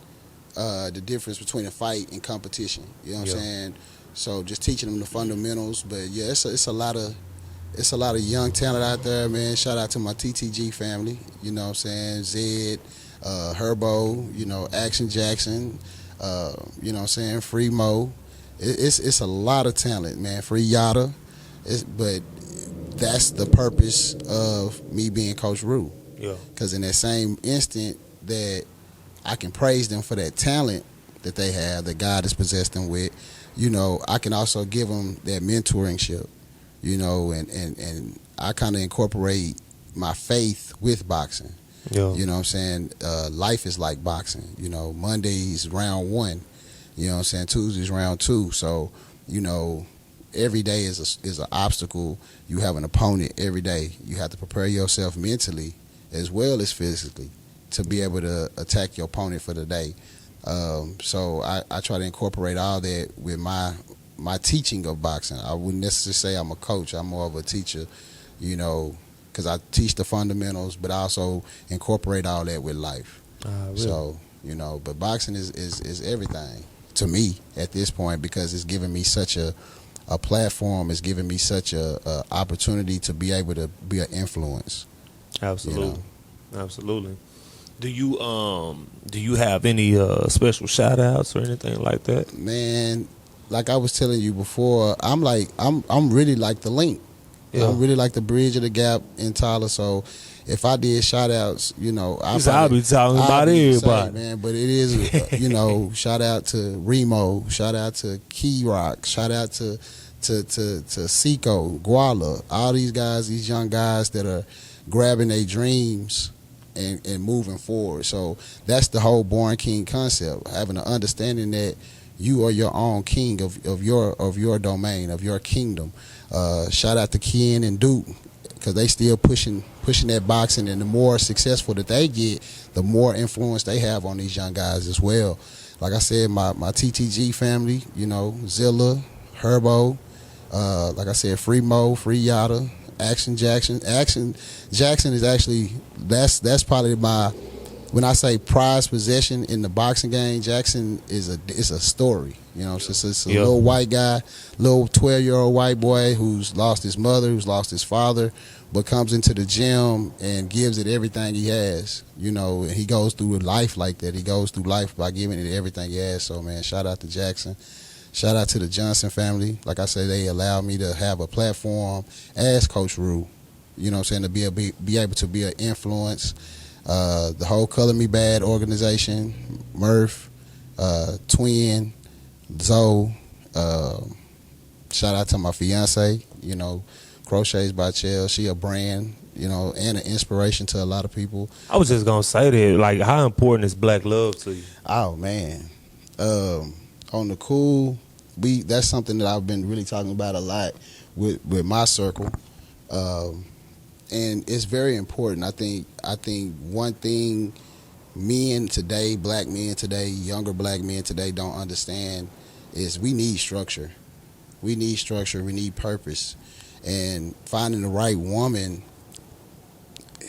the difference between a fight and competition. You know what I'm saying? So just teaching them the fundamentals. But yeah, it's a lot of young talent out there, man. Shout out to my TTG family. You know what I'm saying? Zed, Herbo, you know, Action Jackson, you know what I'm saying? Free Mo. It's a lot of talent, man. Free Yada. But that's the purpose of me being Coach Rue. Yeah. Because in that same instant that I can praise them for that talent that they have, that God has possessed them with, you know, I can also give them that mentoringship, you know, and I kind of incorporate my faith with boxing. Yeah. You know what I'm saying? Life is like boxing. You know, Monday's round 1. You know what I'm saying? Tuesday's round 2. So, you know, every day is an obstacle. You have an opponent every day. You have to prepare yourself mentally as well as physically to be able to attack your opponent for the day. So I try to incorporate all that with my teaching of boxing. I wouldn't necessarily say I'm a coach. I'm more of a teacher, you know, because I teach the fundamentals, but I also incorporate all that with life. Really? So, you know, but boxing is everything to me at this point, because it's giving me such a platform. It's giving me such a opportunity to be able to be an influence. Absolutely. You know? Absolutely. Do you have any special shout outs or anything like that? Man, like I was telling you before, I'm really like the link. Yeah. I'm really like the bridge of the gap in Tyler. So if I did shout outs, you know, I'll be talking about everybody, man. But it is, you know, shout out to Remo, shout out to Key Rock, shout out to Seco, Guala, all these guys, these young guys that are grabbing their dreams and moving forward. So that's the whole Born King concept, having an understanding that you are your own king of your domain, of your kingdom. Shout out to Ken and Duke, because they still pushing that boxing, and the more successful that they get, the more influence they have on these young guys as well. Like I said, my TTG family, you know, Zilla, Herbo, like I said, Free Mo, Free Yada, Action Jackson. Action Jackson is actually, that's probably my, when I say prized possession in the boxing game, Jackson is a story. You know, it's a little white guy, little 12-year-old white boy who's lost his mother, who's lost his father, but comes into the gym and gives it everything he has. You know, and he goes through life like that. He goes through life by giving it everything he has. So, man, shout out to Jackson. Shout out to the Johnson family. Like I said, they allowed me to have a platform as Coach Rue. You know what I'm saying? To be able to be an influence. The whole Color Me Bad organization, Murph, Twin, Zoe. Shout out to my fiance. You know, Crochets by Chell. She a brand. You know, and an inspiration to a lot of people. I was just gonna say that, like, how important is Black love to you? Oh man, on the cool, that's something that I've been really talking about a lot with my circle, and it's very important. I think one thing men today, black men today, younger black men today don't understand is we need structure. We need structure. We need purpose, and finding the right woman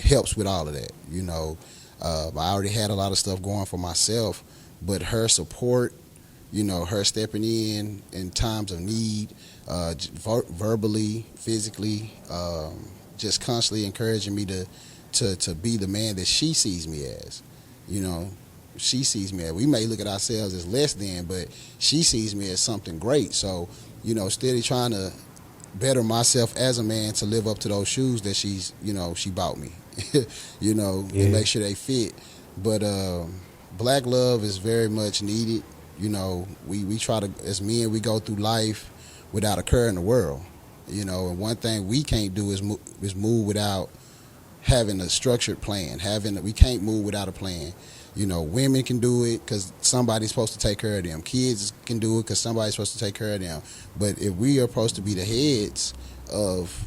helps with all of that. You know, I already had a lot of stuff going for myself, but her support, you know, her stepping in times of need, verbally, physically, just constantly encouraging me to be the man that she sees me as. You know, she sees me as. We may look at ourselves as less than, but she sees me as something great. So, you know, steady trying to better myself as a man to live up to those shoes that she bought me. You know, and make sure they fit. But black love is very much needed. You know, we try to, as men, we go through life without a care in the world. You know, and one thing we can't do is move without having a structured plan. We can't move without a plan. You know, women can do it because somebody's supposed to take care of them. Kids can do it because somebody's supposed to take care of them. But if we are supposed to be the heads of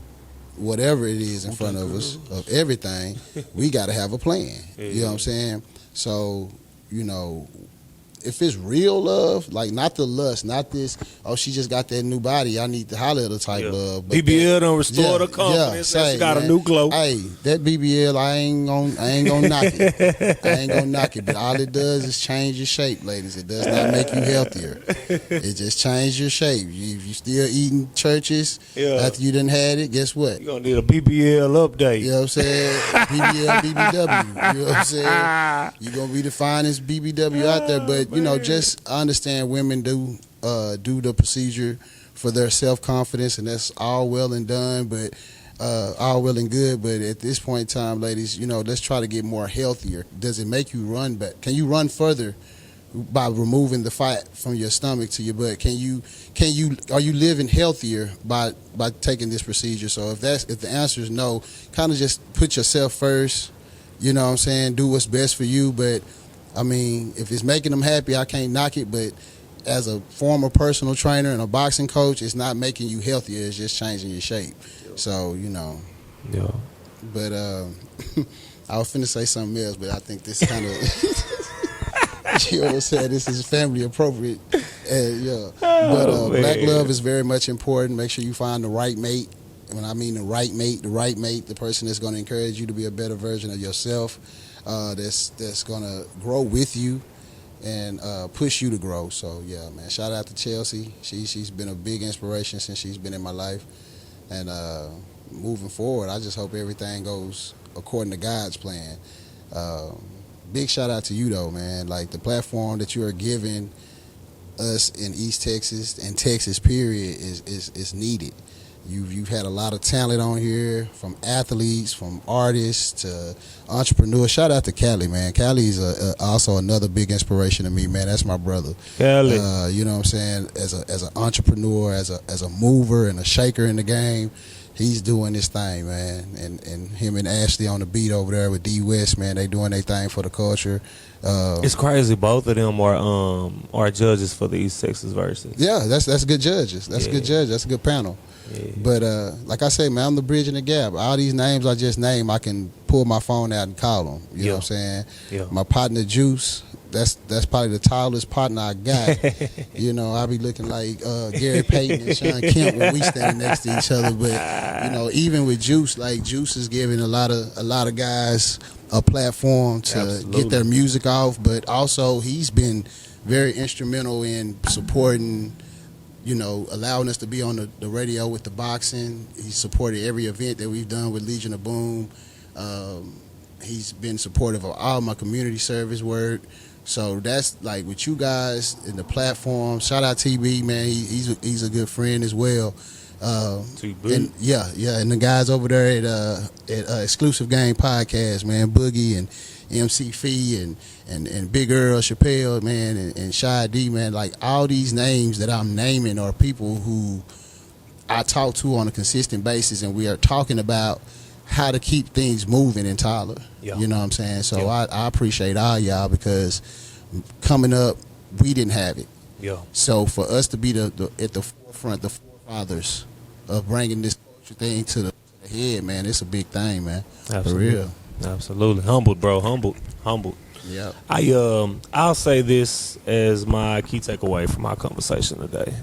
whatever it is in front of us, of everything, we got to have a plan. You know what I'm saying? So, you know, if it's real love, like not the lust, not this, oh, she just got that new body, I need to holler at her type love. But BBL done restored her confidence. She got a new glow. Hey, that BBL, I ain't gonna knock it. I ain't gonna knock it. But all it does is change your shape, ladies. It does not make you healthier. It just changes your shape. If you still eating churches after you done had it, guess what? You're gonna need a BBL update. You know what I'm saying? BBL, BBW. You know what I'm saying? You're gonna be the finest BBW out there, but you know, just understand women do the procedure for their self-confidence, and that's all well and done, but all well and good. But at this point in time, ladies, you know, let's try to get more healthier. Does it make you run back? Can you run further by removing the fat from your stomach to your butt? Are you living healthier by taking this procedure? So if the answer is no, kind of just put yourself first. You know what I'm saying? Do what's best for you, but I mean, if it's making them happy, I can't knock it. But as a former personal trainer and a boxing coach, it's not making you healthier. It's just changing your shape. So, you know. Yeah. But I was finna say something else, but I think this kind of, you know what I'm saying, this is family appropriate. But black love is very much important. Make sure you find the right mate. When I mean the right mate, the person that's going to encourage you to be a better version of yourself. That's gonna grow with you and push you to grow. So yeah, man. Shout out to Chelsea. She's been a big inspiration since she's been in my life. And moving forward, I just hope everything goes according to God's plan. Big shout out to you though, man. Like the platform that you are giving us in East Texas and Texas period is needed. You've had a lot of talent on here, from athletes, from artists to entrepreneurs. Shout out to Cali, man. Cali is also another big inspiration to me, man. That's my brother. Cali. You know what I'm saying? As an entrepreneur, as a mover and a shaker in the game, he's doing his thing, man. And him and Ashley on the beat over there with D West, man, they doing their thing for the culture. It's crazy. Both of them are judges for the East Texas versus. Yeah, that's good judges. That's good judges. That's a good panel. Yeah. But like I say, man, I'm the bridge in the gap. All these names I just named, I can pull my phone out and call them. You know what I'm saying? Yeah. My partner Juice, that's probably the tallest partner I got. You know, I be looking like Gary Payton and Sean Kemp when we standing next to each other. But you know, even with Juice, like Juice is giving a lot of guys a platform to get their music off. But also, he's been very instrumental in supporting, you know, allowing us to be on the radio with the boxing. He's supported every event that we've done with Legion of Boom. He's been supportive of all my community service work. So that's like with you guys in the platform. Shout out TB, man. He's a good friend as well. And and the guys over there at Exclusive Game Podcast, man, Boogie and MC Fee and Big Earl Chappelle, man, and Shy D, man, like all these names that I'm naming are people who I talk to on a consistent basis, and we are talking about how to keep things moving in Tyler. Yeah. You know what I'm saying? So I appreciate all y'all, because coming up, we didn't have it. Yeah. So for us to be at the forefront, the forefathers of bringing this culture thing to the head, man, it's a big thing, man. Absolutely. For real. Absolutely. Humbled, bro. Humbled. Yeah. I'll say this as my key takeaway from our conversation today.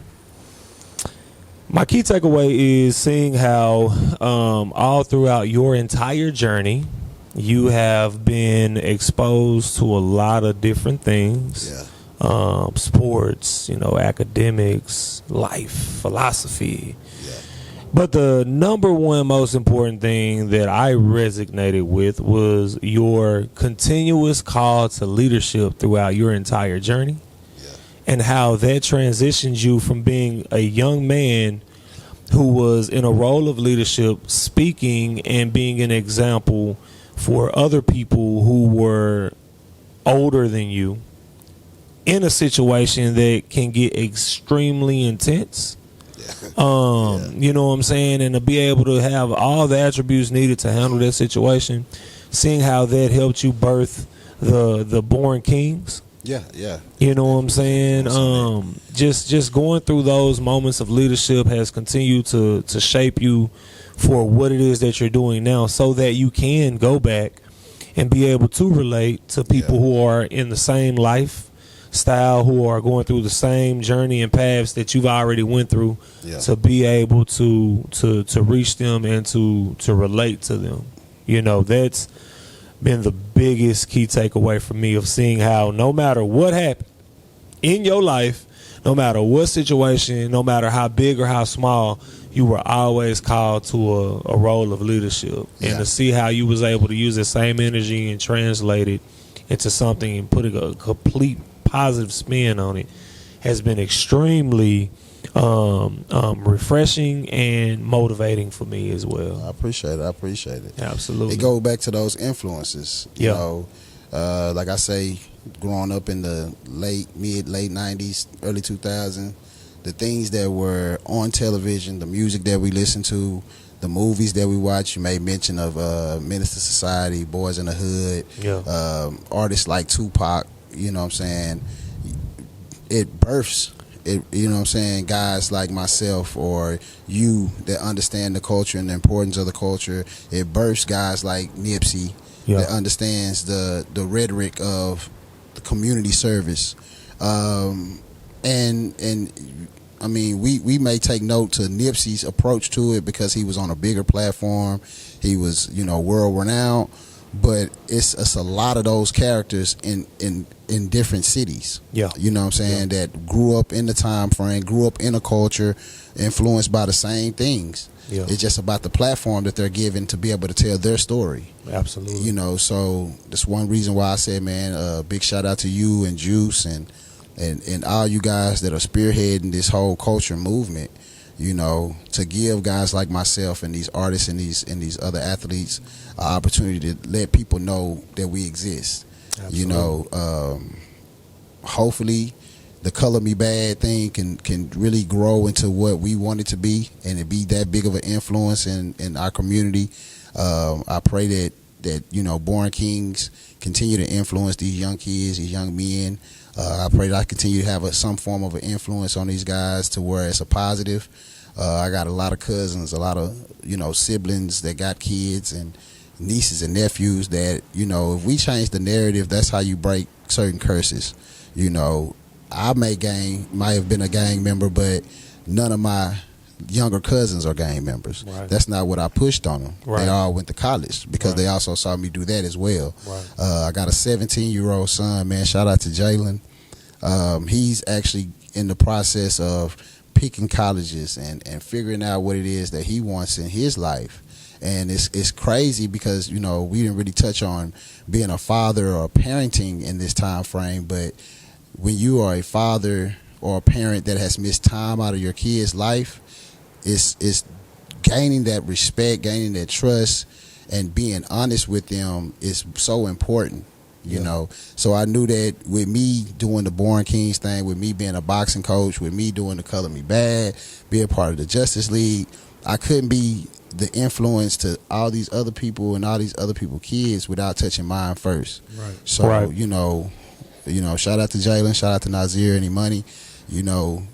My key takeaway is seeing how all throughout your entire journey, you have been exposed to a lot of different things. Yeah. Sports, academics, life, philosophy. Yeah. But the number one most important thing that I resonated with was your continuous call to leadership throughout your entire journey. Yeah. And how that transitions you from being a young man who was in a role of leadership, speaking and being an example for other people who were older than you, in a situation that can get extremely intense. You know what I'm saying? And to be able to have all the attributes needed to handle that situation, seeing how that helped you birth the Born Kings. Yeah. You know what I'm saying? Just going through those moments of leadership has continued to shape you for what it is that you're doing now, so that you can go back and be able to relate to people who are in the same lifestyle, who are going through the same journey and paths that you've already went through, to be able to reach them and to relate to them. That's been the biggest key takeaway for me, of seeing how no matter what happened in your life, no matter what situation, no matter how big or how small, you were always called to a role of leadership. And to see how you was able to use the same energy and translate it into something and put a complete positive spin on it has been extremely refreshing and motivating for me as well. I appreciate it. Absolutely. It goes back to those influences. You know, like I say, growing up in the late 90s, early 2000s, the things that were on television, the music that we listened to, the movies that we watch. You made mention of Minister Society, Boys in the Hood, artists like Tupac. You know what I'm saying? It births, you know what I'm saying, guys like myself or you that understand the culture and the importance of the culture. It births guys like Nipsey that understands the rhetoric of the community service. And I mean, we may take note to Nipsey's approach to it because he was on a bigger platform. He was, world renowned. But it's a lot of those characters in different cities. Yeah. You know what I'm saying? That grew up in the time frame, grew up in a culture, influenced by the same things. Yeah. It's just about the platform that they're given to be able to tell their story. Absolutely. So that's one reason why I said, man, big shout out to you and Juice and all you guys that are spearheading this whole culture movement. To give guys like myself and these artists and these other athletes an opportunity to let people know that we exist. Absolutely. Hopefully the Color Me Bad thing can really grow into what we want it to be, and it be that big of an influence in our community. I pray that Born Kings continue to influence these young kids, these young men. I pray that I continue to have some form of an influence on these guys to where it's a positive. I got a lot of cousins, a lot of siblings that got kids and nieces and nephews that if we change the narrative, that's how you break certain curses. I might have been a gang member, but none of my younger cousins are gang members. Right. That's not what I pushed on them. Right. They all went to college because they also saw me do that as well. Right. I got a 17-year-old son, man. Shout out to Jalen. He's actually in the process of picking colleges and figuring out what it is that he wants in his life. And it's crazy because, we didn't really touch on being a father or parenting in this time frame. But when you are a father or a parent that has missed time out of your kid's life, it's gaining that respect, gaining that trust, and being honest with them is so important. You know, so I knew that with me doing the Born Kings thing, with me being a boxing coach, with me doing the Color Me Bad, being part of the Justice League, I couldn't be the influence to all these other people and all these other people's kids without touching mine first. Right. So you know, shout out to Jalen, shout out to Nazir, Any Money. You know,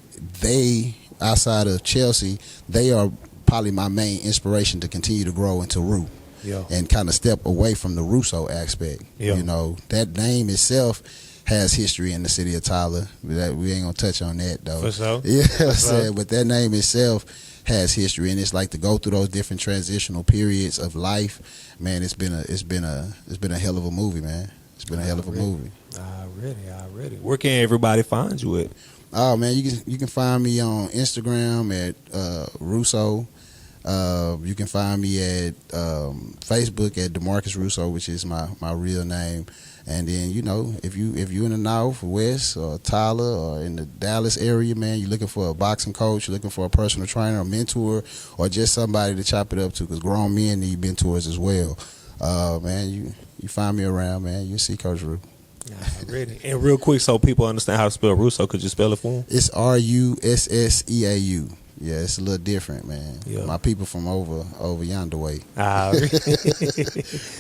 they outside of Chelsea, they are probably my main inspiration to continue to grow into Rue. Yeah. And kind of step away from the Russo aspect. Yeah. You know, that name itself has history in the city of Tyler. That we ain't gonna touch on that though. For sure. Yeah, I said, but that name itself has history, and it's like to go through those different transitional periods of life. Man, it's been a hell of a movie, man. It's been a hell of a movie. Already. Where can everybody find you at? Oh man, you can find me on Instagram at Russo. You can find me at Facebook at DeMarcus Russo, which is my real name. And then, you know, if you in the North, West, or Tyler, or in the Dallas area, man, you're looking for a boxing coach, you're looking for a personal trainer, a mentor, or just somebody to chop it up to, because grown men need mentors as well. Man, you find me around, man, you see Coach Ru. Ready. And real quick, so people understand how to spell Russo, could you spell it for them? It's RUSSEAU. Yeah, it's a little different, man. Yeah. My people from over yonder way. Really?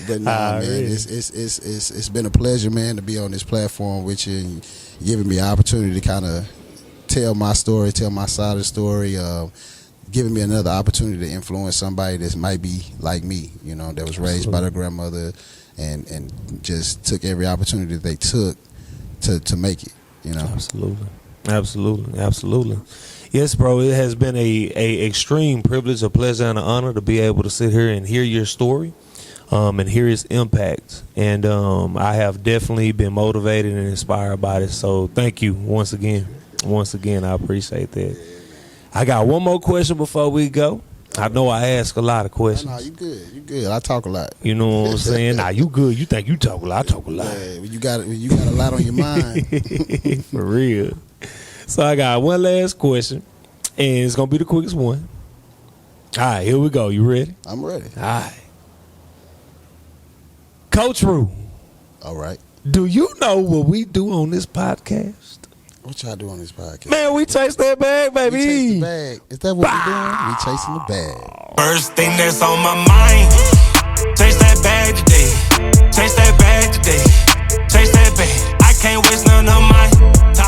But nah, man, really? it's been a pleasure, man, to be on this platform with you and giving me an opportunity to kind of tell my story, tell my side of the story, giving me another opportunity to influence somebody that might be like me, you know, that was raised by their grandmother and just took every opportunity that they took to make it, you know. Absolutely. Yes, bro, it has been a extreme privilege, a pleasure, and an honor to be able to sit here and hear your story and hear its impact. And I have definitely been motivated and inspired by this. So thank you once again. I appreciate that. I got one more question before we go. I know I ask a lot of questions. No, you good. I talk a lot. You know what I'm saying? Nah, you good. You think you talk a lot. I talk a lot. Yeah, when you got a lot on your mind. For real. So I got one last question, and it's going to be the quickest one. All right, here we go. You ready? I'm ready. All right. Coach Ru. All right. Do you know what we do on this podcast? What y'all do on this podcast? Man, we chase that bag, baby. We chase the bag. Is that what we're doing? We chasing the bag. First thing that's on my mind, chase that bag today. Chase that bag today. Chase that bag. I can't waste none of my time.